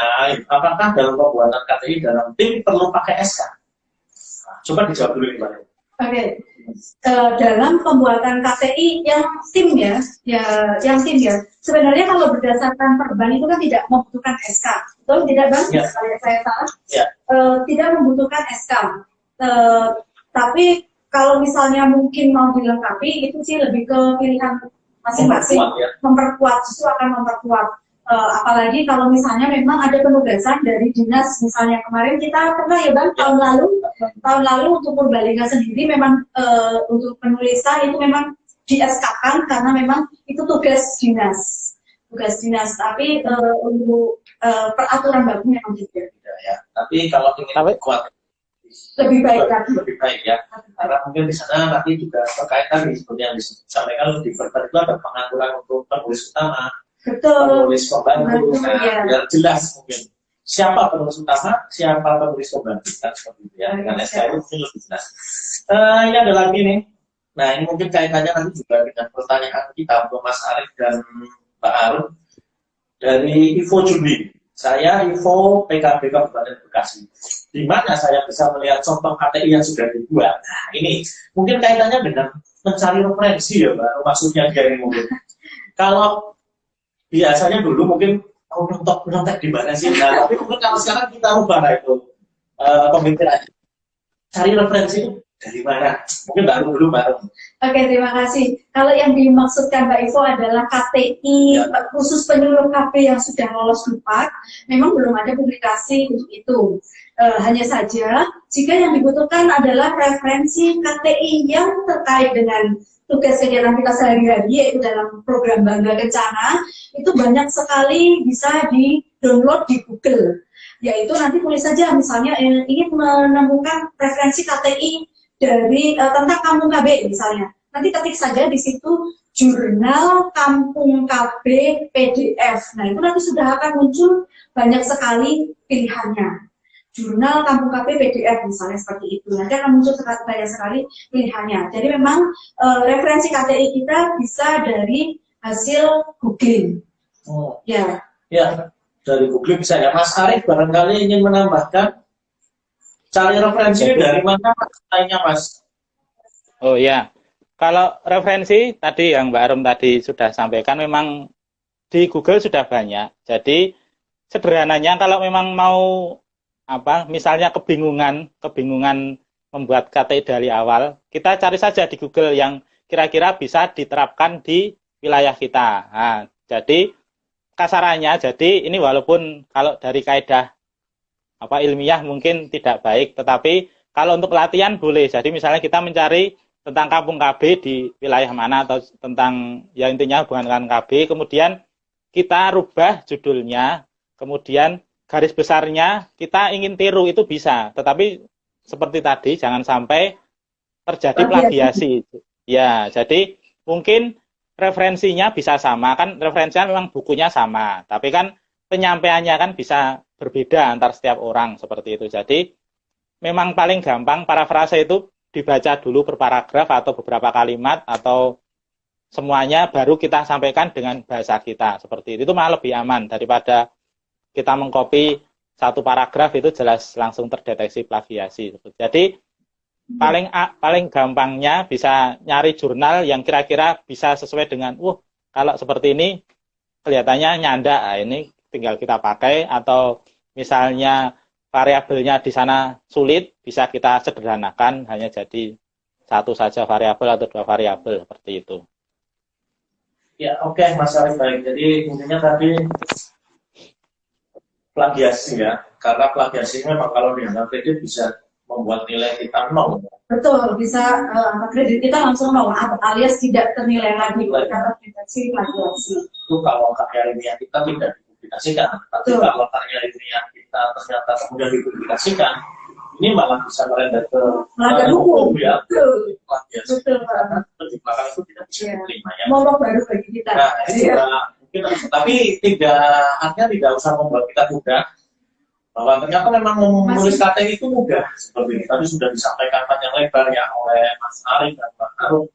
apakah dalam pembuatan KTI dalam tim perlu pakai SK? Nah, coba dijawab dulu Pak. Oke. Dalam pembuatan KTI yang tim ya. Sebenarnya kalau berdasarkan perban itu kan tidak membutuhkan SK, betul tidak Bang? Ya. Kalau saya salah, ya. Tidak membutuhkan SK. Tapi kalau misalnya mungkin mau dilengkapi, itu sih lebih ke pilihan masing-masing. Memperkuat, justru akan memperkuat. Apalagi kalau misalnya memang ada penugasan dari dinas, misalnya kemarin kita pernah ya Bang, tahun lalu untuk Purbalingga sendiri memang untuk penulisan itu memang di SK-kan karena memang itu tugas dinas, tapi untuk peraturan baku memang tidak ya. Tapi kalau ingin kuat lebih baik ya, karena mungkin di sana nanti juga berkaitan seperti yang disampaikan di perban itu ada pengaturan untuk penulis utama. Betul. Penulis pembantu, biar jelas mungkin siapa penulis utama, siapa penulis pembantu, kan seperti itu ya. Dengan SK itu mungkin lebih jelas. Ini ada lagi nih. Nah ini mungkin kaitannya nanti juga dengan pertanyaan kita untuk Mas Arif dan Pak Arum dari Ivo Jumbi. Saya Ivo PKB Kabupaten Bekasi. Di mana saya bisa melihat contoh KTI yang sudah dibuat. Nah ini mungkin kaitannya dengan mencari referensi ya Mbak. Maksudnya dia ini mungkin. Kalau biasanya dulu mungkin nyontek di mana sih? Nah, tapi mungkin kalau sekarang kita ubah itu pemikirannya. Cari referensi itu dari mana? Mungkin baru dulu Mbak. Oke, terima kasih. Kalau yang dimaksudkan Mbak Ivo adalah KTI khusus penyuluh KB yang sudah lolos DUPAK, memang belum ada publikasi untuk itu. Hanya saja jika yang dibutuhkan adalah referensi KTI yang terkait dengan tugas kegiatan kita sehari-hari, yaitu dalam program Bangga Kencana, itu banyak sekali bisa di-download di Google. Yaitu nanti tulis saja, misalnya ingin menemukan referensi KTI dari tentang Kampung KB misalnya. Nanti ketik saja di situ Jurnal Kampung KB PDF. Nah, itu nanti sudah akan muncul banyak sekali pilihannya. Jurnal Kampung KB PDF misalnya seperti itu. Nanti akan muncul banyak sekali pilihannya. Jadi memang referensi KTI kita bisa dari hasil googling. Oh. Ya. Ya, dari googling bisa ya. Mas Arif barangkali ingin menambahkan cari referensi dari mana lainnya Mas? Oh ya, kalau referensi tadi yang Mbak Arum tadi sudah sampaikan memang di Google sudah banyak. Jadi sederhananya kalau memang mau misalnya kebingungan membuat KTI dari awal, kita cari saja di Google yang kira-kira bisa diterapkan di wilayah kita. Nah, jadi kasarannya, ini walaupun kalau dari kaidah ilmiah mungkin tidak baik, tetapi kalau untuk latihan boleh. Jadi misalnya kita mencari tentang Kampung KB di wilayah mana atau tentang ya intinya hubungan dengan KB, kemudian kita rubah judulnya, kemudian garis besarnya kita ingin tiru itu bisa, tetapi seperti tadi jangan sampai terjadi plagiasi. Ya, jadi mungkin referensinya bisa sama, kan referensinya memang bukunya sama, tapi kan penyampaiannya kan bisa berbeda antar setiap orang seperti itu. Jadi memang paling gampang parafrase itu dibaca dulu per paragraf atau beberapa kalimat atau semuanya baru kita sampaikan dengan bahasa kita seperti itu malah lebih aman daripada kita mengcopy satu paragraf itu jelas langsung terdeteksi plagiasi. Jadi paling gampangnya bisa nyari jurnal yang kira-kira bisa sesuai dengan kalau seperti ini kelihatannya nyanda, ini tinggal kita pakai, atau misalnya variabelnya di sana sulit, bisa kita sederhanakan hanya jadi satu saja variabel atau dua variabel seperti itu. Ya, oke, Mas Arif, baik. Jadi intinya tadi plagiasi ya, karena plagiasi memang kalau dianggap kredit bisa membuat nilai kita nol. Betul, bisa kredit kita langsung nol alias tidak ternilai lagi karena plagiasi. Itu kalau karya ilmiah kita tidak dipublikasikan. Tapi kalau karya ilmiah kita ternyata kemudian dipublikasikan, ini malah bisa merembet ke melanggar hukum ya. Betul. Karena di belakang itu tidak bisa diterima ya. Momok baru bagi kita. Nah, ini juga mungkin, tapi artinya tidak usah membuat kita mudah. Bahwa ternyata memang menulis KTI itu mudah. Seperti ini tadi sudah disampaikan panjang lebar ya oleh Mas Arif dan Mbak Arif.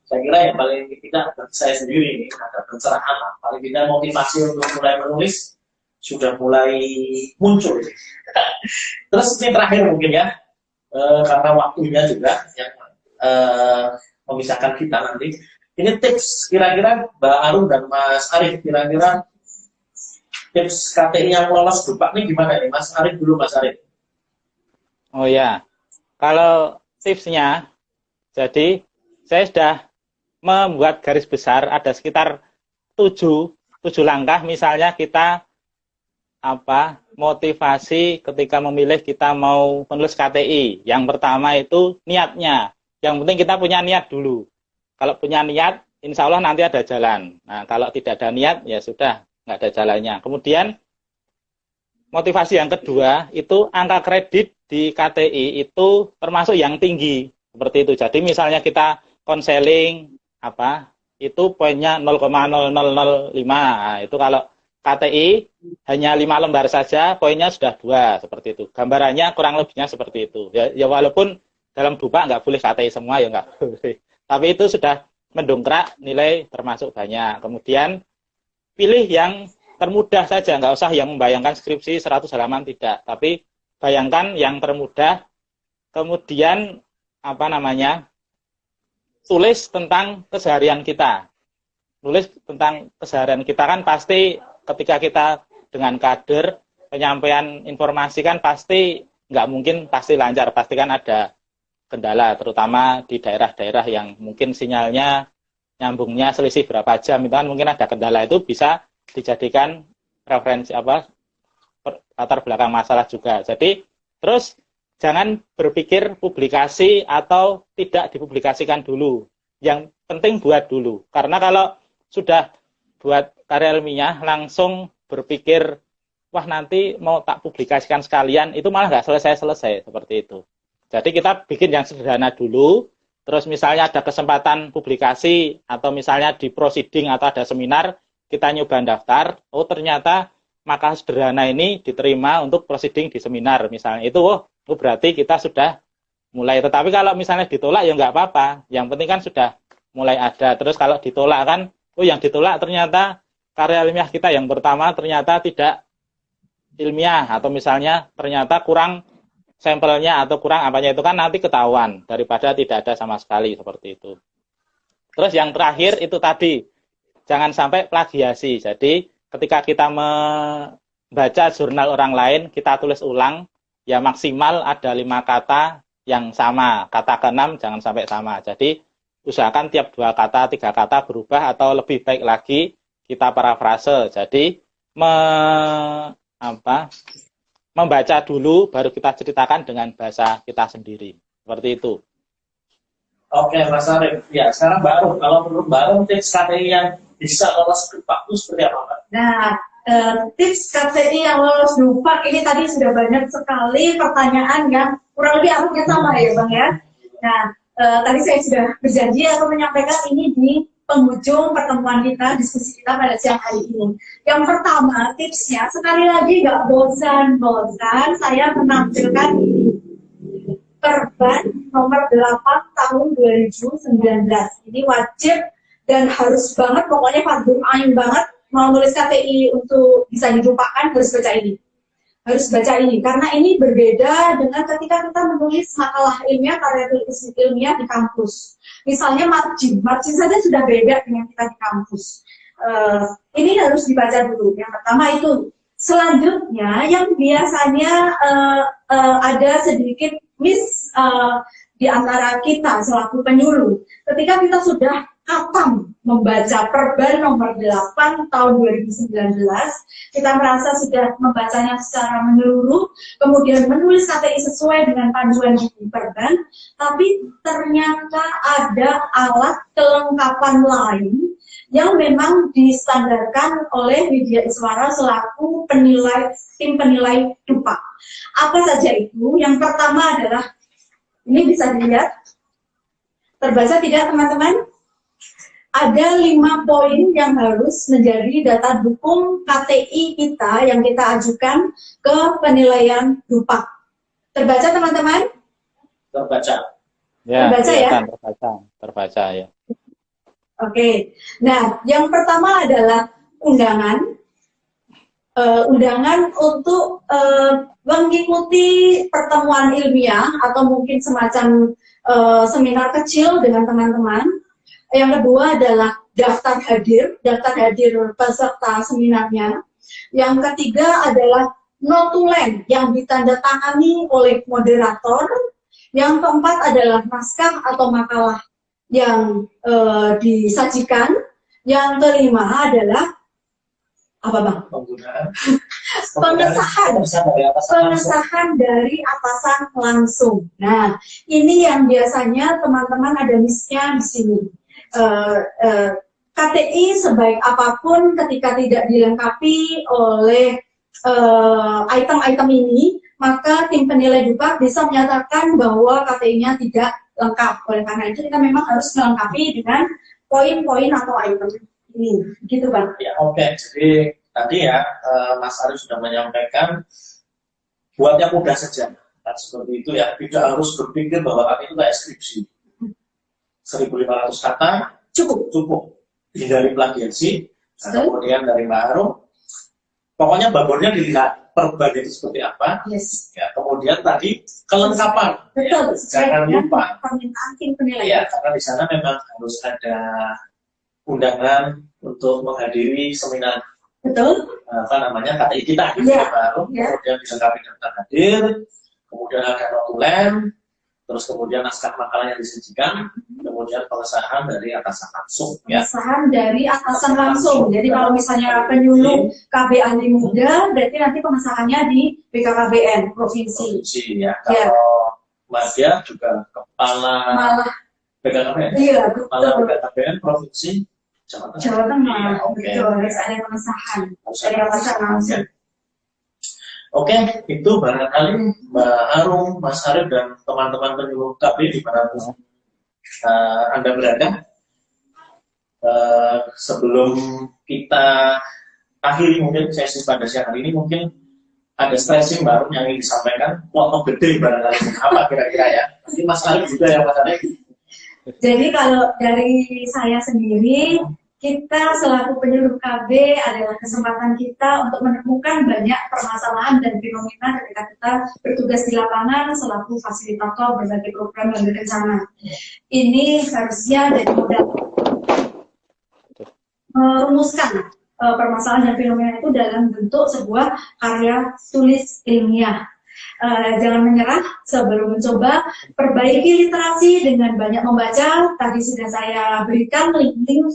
Saya kira yang paling tidak bagi saya sendiri ini ada pencerahan lah. Paling tidak motivasi untuk mulai menulis sudah mulai muncul. Terus ini terakhir mungkin ya, karena waktunya juga yang memisahkan kita nanti. Ini tips kira-kira Mbak Arum dan Mas Arif, kira-kira tips KTI yang lolos Dupak ini gimana nih? Mas Arif dulu, Mas Arif. Oh ya, kalau tipsnya, jadi saya sudah membuat garis besar ada sekitar 7 langkah. Misalnya kita motivasi ketika memilih kita mau menulis KTI. Yang pertama itu niatnya. Yang penting kita punya niat dulu. Kalau punya niat, insya Allah nanti ada jalan. Nah, kalau tidak ada niat, ya sudah, nggak ada jalannya. Kemudian, motivasi yang kedua, itu angka kredit di KTI itu termasuk yang tinggi. Seperti itu. Jadi misalnya kita konseling, itu poinnya 0,0005. Nah, itu kalau KTI hanya 5 lembar saja, poinnya sudah 2, seperti itu. Gambarannya kurang lebihnya seperti itu. Ya walaupun dalam Dupak nggak boleh KTI semua, ya nggak boleh. Tapi itu sudah mendongkrak nilai termasuk banyak. Kemudian pilih yang termudah saja, nggak usah yang membayangkan skripsi 100 halaman, tidak. Tapi bayangkan yang termudah, kemudian tulis tentang keseharian kita. Nulis tentang keseharian kita kan pasti ketika kita dengan kader, penyampaian informasi kan pasti nggak mungkin pasti lancar, pasti kan ada kendala, terutama di daerah-daerah yang mungkin sinyalnya nyambungnya selisih berapa jam, itu kan mungkin ada kendala, itu bisa dijadikan referensi latar belakang masalah juga. Jadi terus jangan berpikir publikasi atau tidak dipublikasikan dulu. Yang penting buat dulu. Karena kalau sudah buat karya ilmiah langsung berpikir, wah nanti mau tak publikasikan sekalian, itu malah nggak selesai-selesai seperti itu. Jadi kita bikin yang sederhana dulu, terus misalnya ada kesempatan publikasi, atau misalnya di proceeding atau ada seminar, kita nyoba daftar, oh ternyata makalah sederhana ini diterima untuk proceeding di seminar, misalnya itu, berarti kita sudah mulai. Tetapi kalau misalnya ditolak ya nggak apa-apa, yang penting kan sudah mulai ada. Terus kalau ditolak kan, yang ditolak ternyata karya ilmiah kita yang pertama ternyata tidak ilmiah, atau misalnya ternyata kurang sampelnya atau kurang apanya, itu kan nanti ketahuan daripada tidak ada sama sekali, seperti itu. Terus yang terakhir itu tadi, jangan sampai plagiasi. Jadi ketika kita membaca jurnal orang lain, kita tulis ulang, ya maksimal ada 5 kata yang sama, kata ke-6 jangan sampai sama. Jadi usahakan tiap 2 kata, 3 kata berubah, atau lebih baik lagi kita parafrase. Jadi membaca dulu, baru kita ceritakan dengan bahasa kita sendiri. Seperti itu. Oke, Mas Arif. Ya, sekarang baru. Kalau menurut baru tips KTI yang bisa lolos Dupak itu seperti apa, Pak? Nah, tips KTI yang lolos Dupak ini tadi sudah banyak sekali pertanyaan yang kurang lebih arahnya sama ya, Bang ya. Nah, tadi saya sudah berjanji atau menyampaikan ini di penghujung pertemuan kita, diskusi kita pada siang hari ini. Yang pertama, tipsnya, sekali lagi nggak bosan-bosan, saya menampilkan ini. Perban nomor 8 tahun 2019. Ini wajib dan harus banget, pokoknya fardu ain banget, mau nulis KTI untuk bisa dilupakan, harus baca ini. Harus baca ini, karena ini berbeda dengan ketika kita menulis makalah ilmiah, karya tulis ilmiah di kampus. Misalnya margin saja sudah beda dengan kita di kampus. Ini harus dibaca dulu. Yang pertama itu. Selanjutnya, yang biasanya ada sedikit miss di antara kita selaku penyuluh. Ketika kita sudah katam membaca Perban nomor 8 tahun 2019. Kita merasa sudah membacanya secara menyeluruh, kemudian menulis KTI sesuai dengan panduan di Perban, tapi ternyata ada alat kelengkapan lain yang memang distandarkan oleh Widya Iswara selaku tim penilai DUPA. Apa saja itu? Yang pertama adalah, ini bisa dilihat, terbaca tidak teman-teman? Ada 5 poin yang harus menjadi data dukung KTI kita yang kita ajukan ke penilaian DUPA. Terbaca teman-teman? Terbaca. Ya, Terbaca ya? Terbaca ya. Oke. Nah, yang pertama adalah undangan. Undangan untuk mengikuti pertemuan ilmiah atau mungkin semacam seminar kecil dengan teman-teman. Yang kedua adalah daftar hadir peserta seminarnya. Yang ketiga adalah notulen yang ditandatangani oleh moderator. Yang keempat adalah naskah atau makalah yang disajikan. Yang kelima adalah apa Bang? Pengesahan dari atasan langsung. Nah, ini yang biasanya teman-teman ada miss-nya di sini. KTI sebaik apapun ketika tidak dilengkapi oleh item-item ini, maka tim penilai DUPA bisa menyatakan bahwa KTI-nya tidak lengkap. Oleh karena itu kita memang harus melengkapi dengan poin-poin atau item ini, gitu Bang. Ya, oke. Jadi tadi ya Mas Arief sudah menyampaikan buat yang mudah saja. Nah, seperti itu ya, tidak harus berpikir bahwa kami itu kayak skripsi. 1.500 kata cukup. Hindari plagiasi. Nah, kemudian dari Mbak Arum, pokoknya babonnya dilihat Perban itu seperti apa. Yes. Ya, kemudian tadi kelengkapan. Betul. Ya, jangan lupa. Permintaan tim penilai. Ya, karena di sana memang harus ada undangan untuk menghadiri seminar. Betul. Apa namanya, KTI kita gitu Ya. Mbak Arum. Ya. Kemudian dilengkapi daftar hadir, kemudian ada notulen, terus kemudian naskah makalah yang disajikan, kemudian pengesahan dari atasan langsung. Ya. Pengesahan dari atasan langsung. Jadi kalau misalnya penyuluh KB ahli muda, berarti nanti pengesahannya di BKKBN provinsi. Ya. Kalau Madya juga kepala Malah, BKKBN. iya Kepala betul. BKKBN provinsi Jawa Tengah. Jawa Tengah, Iya, oke. betul. Harus ada pengesahan dari atasan langsung. Oke, itu barangkali Mbak Arum, Mas Arief, dan teman-teman penyuluh KB dimanapun Anda berada. Sebelum kita akhiri mungkin sesi pada siang hari ini, mungkin ada stressing baru yang ingin disampaikan. Quote of the day barangkali apa kira-kira ya? Ini Mas Arief juga yang Mas Arief. Jadi kalau dari saya sendiri, kita selaku penyuluh KB adalah kesempatan kita untuk menemukan banyak permasalahan dan fenomena ketika kita bertugas di lapangan selaku fasilitator berbagai program yang berencana. Ini harusnya jadi modal merumuskan permasalahan dan fenomena itu dalam bentuk sebuah karya tulis ilmiah. Jangan menyerah sebelum mencoba, perbaiki literasi dengan banyak membaca. Tadi sudah saya berikan link-link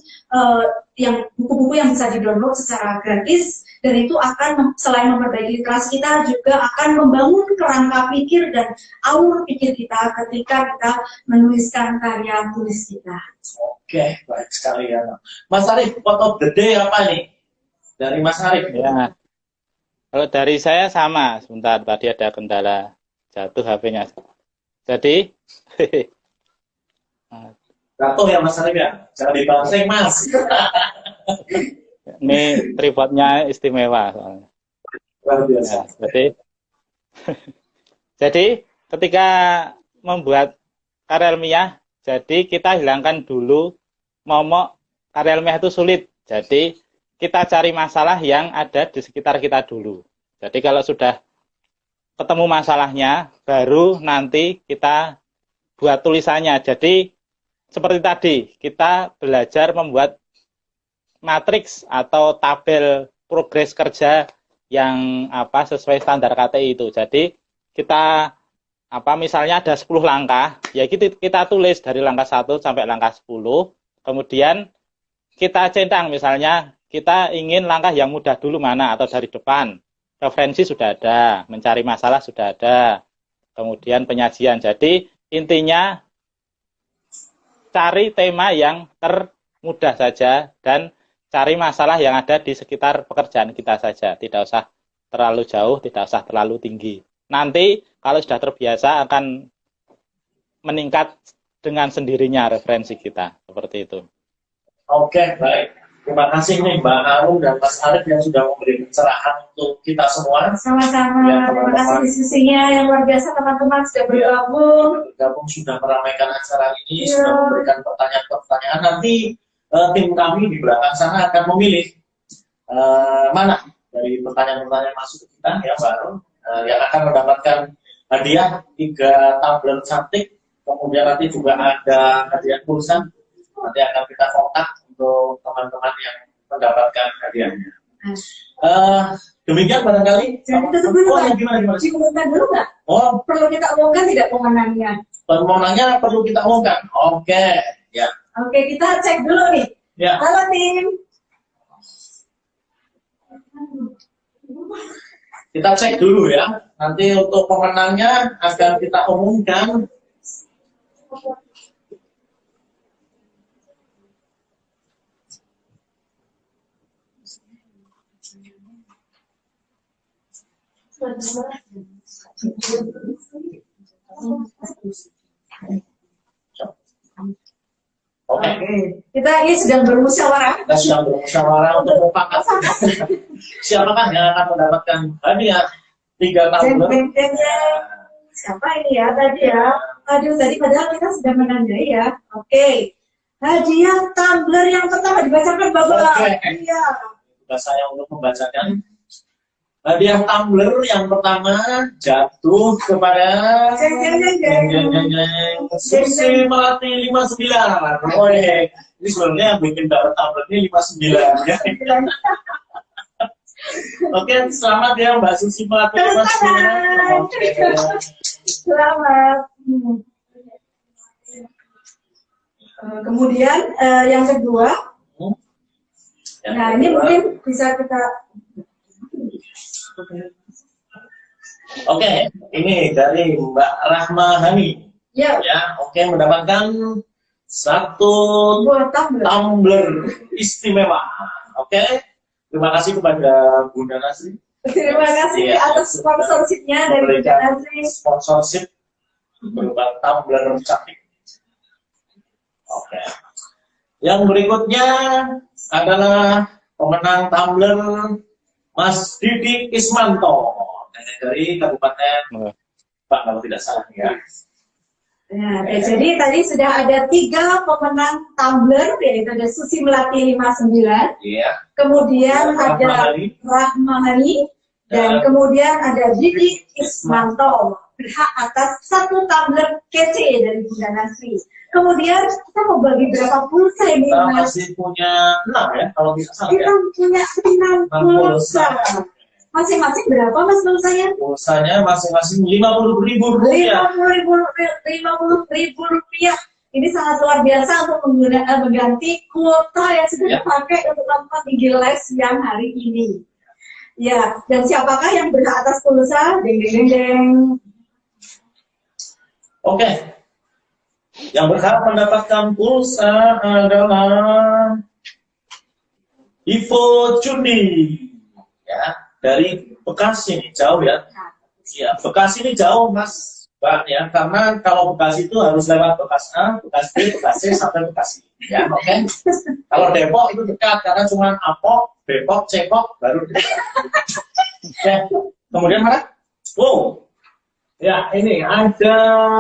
yang buku-buku yang bisa di-download secara gratis, dan itu akan selain memperbaiki literasi kita juga akan membangun kerangka pikir dan alur pikir kita ketika kita menuliskan karya tulis kita. Oke, baik sekali ya. Mas Arief, quote of the day apa nih? Dari Mas Arief. Ya. Kalau dari saya sama, sebentar tadi ada kendala jatuh HP-nya. Jadi, Jatuh ya Mas Arief ya? Jangan dibangsing Mas. ini tripodnya istimewa soalnya. Luar biasa. Ya, jadi ketika membuat karya ilmiah, jadi kita hilangkan dulu momok karya ilmiah itu sulit. Jadi kita cari masalah yang ada di sekitar kita dulu. Jadi kalau sudah ketemu masalahnya, baru nanti kita buat tulisannya. Jadi seperti tadi, kita belajar membuat matriks atau tabel progres kerja yang sesuai standar KTI itu. Jadi kita misalnya ada 10 langkah, ya kita tulis dari langkah 1 sampai langkah 10. Kemudian kita centang, misalnya kita ingin langkah yang mudah dulu mana atau dari depan. Referensi sudah ada, mencari masalah sudah ada, kemudian penyajian. Jadi intinya cari tema yang termudah saja dan cari masalah yang ada di sekitar pekerjaan kita saja. Tidak usah terlalu jauh, tidak usah terlalu tinggi. Nanti kalau sudah terbiasa akan meningkat dengan sendirinya referensi kita. Seperti itu. Oke, baik. Terima kasih nih Mbak Arum dan Mas Arif yang sudah memberi pencerahan untuk kita semua. Sama-sama. Ya, Terima kasih diskusinya yang luar biasa teman-teman sudah bergabung. Sudah meramaikan acara ini, Ya. sudah memberikan pertanyaan-pertanyaan. Nanti tim kami di belakang sana akan memilih mana dari pertanyaan-pertanyaan masuk ke kita ya Mbak Arum yang akan mendapatkan hadiah 3 tumbler cantik. Kemudian nanti juga ada hadiah pulsa. Nanti akan kita kontak untuk teman-teman yang mendapatkan hadiahnya. Demikian barangkali. Jadi tutup dulu Oh, Pak. gimana? Diumumkan dulu nggak? Oh, Perlu kita umumkan tidak pemenangnya? pemenangnya perlu kita umumkan. Oke, ya. Oke, kita cek dulu nih. Ya. Halo tim. Kita cek dulu ya. Nanti untuk pemenangnya akan kita umumkan. Oke. Kita ini sedang bermusyawarah. Kita sedang bermusyawarah untuk mufakat. Siapakah yang akan mendapatkan hadiah 3 tumbler? Jeng-jengnya. Siapa ini ya tadi ya? Aduh, tadi padahal kita sudah menandai ya. Oke. Hadiah tumbler yang pertama dibacakan Bapak. Oke. Iya. Tugas saya untuk membacakan. Hadiah tumbler yang pertama jatuh kepada Susi Melati 59. Oh, ini sebenarnya yang bikin dapat tumbler ini 59 ya. Oke, selamat ya Mbak Susi Melati 59. Oke. Selamat. Kemudian yang kedua, Yang nah ini kedua. mungkin bisa kita. Oke, ini dari Mbak Rahma Hani. Ya, Ya, oke, mendapatkan 1 buat tumbler. tumbler istimewa. Oke, terima kasih kepada Bunda Nasri Terima kasih Iya. atas sponsorshipnya dari Bunda memberikan Nasri. sponsorship berupa tumbler cantik. Oke, yang berikutnya adalah pemenang tumbler Mas Didi Ismanto dari Kabupaten Pak kalau tidak salah ya. Nah, jadi tadi sudah ada 3 pemenang tumbler, yaitu ada Susi Melati 59, Iya. kemudian Rahma ada Hani. Rahma Hani, dan Dan kemudian ada Didi Ismanto, berhak atas 1 tumbler kece dari Bunda Nasri. Kemudian kita mau bagi berapa pulsa ini, kita Mas? masih punya 6 ya kalau tidak salah Kita ya. punya 6 pulsa. Masing-masing berapa, Mas, pulsanya? Pulsanya masing-masing Rp50.000. 50.000 rupiah. Ini sangat luar biasa untuk mengganti kuota yang sudah Ya. dipakai untuk nonton IG Live siang hari ini. Ya, dan siapakah yang berhak atas pulsa? Deng deng deng deng. Oke. Yang berhak mendapatkan pulsa adalah Ivo Jundi. Ya, dari Bekasi nih, jauh ya. Iya, Bekasi ini jauh Mas Mbak ya, karena kalau Bekasi itu harus lewat Bekasi A, Bekasi B, Bekasi C sampai Bekasi. Ya, oke. Kalau Depok itu dekat karena cuma Apok, Depok, Cepok baru dekat. Oke. Kemudian mana? Oh. Ya, ini ada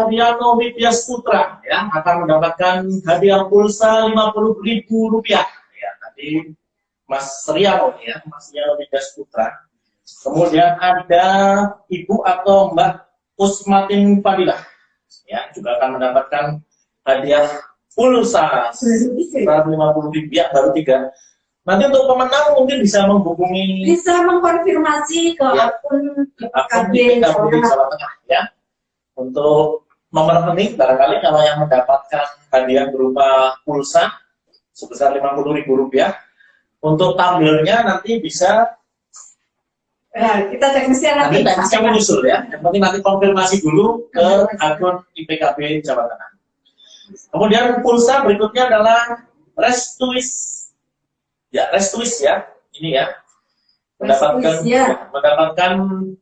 Riano Widyas Putra ya, akan mendapatkan hadiah pulsa Rp50.000. Ya, tadi Mas Riano ya, Mas Riano Widyas Putra. Kemudian ada Ibu atau Mbak Usmatin Fadilah ya, juga akan mendapatkan hadiah pulsa Rp50.000 ya, baru 3. Nanti untuk pemenang mungkin bisa menghubungi Bisa mengkonfirmasi ke Ya. akun akun KB KB Jawa Tengah ya. Untuk nomor rekening barangkali kalau yang mendapatkan hadiah berupa pulsa sebesar Rp50.000. Untuk tumblernya nanti bisa Nah, kita teknisnya nanti nanti. teknisnya menyusul ya. Yang penting nanti konfirmasi dulu ke akun IPKB Jawa Tengah. Kemudian pulsa berikutnya adalah Restuis. Ya, Restuis ya. Ini ya. Mendapatkan Restuis, ya. mendapatkan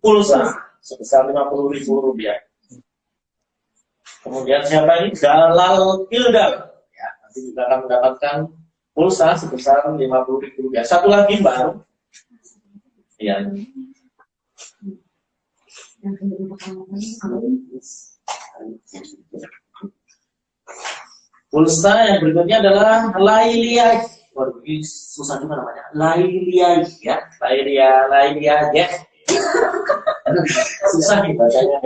pulsa sebesar Rp50.000. Kemudian siapa ini? Dalal Kildar. Ya, nanti juga akan mendapatkan pulsa sebesar Rp50.000. Satu lagi baru. Ya. Pulsa yang berikutnya adalah Lailia. Waduh, ini susah juga namanya. Lailia ya. Lailia ya. Susah nih bacanya.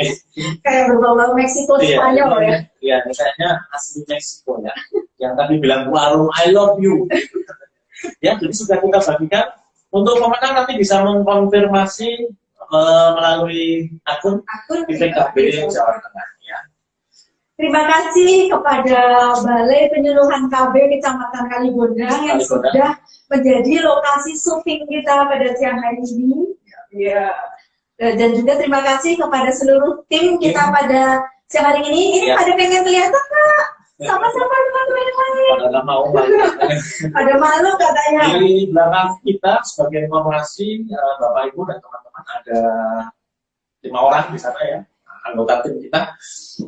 Kayak berbau Meksiko Spanyol ya. Iya, kayaknya asli Meksiko ya. Yang tadi bilang warung I love you. Ya, jadi sudah kita bagikan. Untuk pemenang nanti bisa mengkonfirmasi melalui akun IPKB Jawa Tengah. Ya. Terima kasih kepada Balai Penyuluhan KB Kecamatan Kalibondang yang sudah menjadi lokasi syuting kita pada siang hari ini. Ya. Dan juga terima kasih kepada seluruh tim kita pada siang hari ini. Ini Ya. pada pengen kelihatan Kak? Sama-sama teman-teman yang lain. Padahal mau Ada malu katanya. di belakang kita sebagai informasi Bapak Ibu dan teman-teman ada 5 orang di sana ya, anggota tim kita.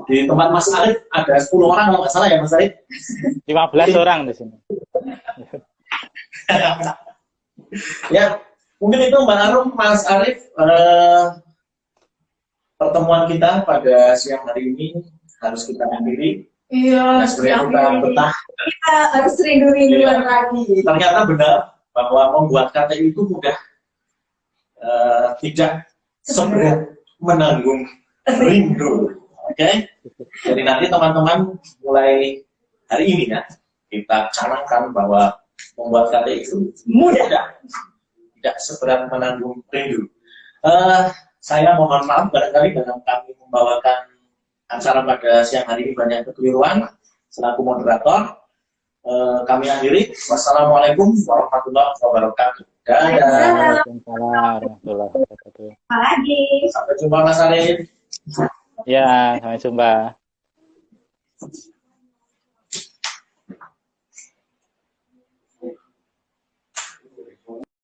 Di tempat Mas Arif ada 10 orang kalau nggak salah ya Mas Arif. 15 orang di sini. Ya, mungkin itu Mbak Arum, Mas Arif, pertemuan kita pada siang hari ini harus kita akhiri. Iya, Nah, sebenarnya kita betah. kita harus rindu-rinduan lagi. Ternyata benar bahwa membuat KTI itu mudah, tidak seberat menanggung rindu. Oke? Jadi nanti teman-teman mulai hari ini ya, kita canangkan bahwa membuat KTI itu mudah, tidak seberat menanggung rindu. Saya mohon maaf barangkali dalam kami membawakan acara pada siang hari ini banyak kekeliruan. Selaku moderator, kami akhiri. Wassalamualaikum warahmatullahi wabarakatuh. Dadah. Waalaikumsalam warahmatullahi wabarakatuh. Lagi. Sampai jumpa Mas Arif. Ya, sampai jumpa.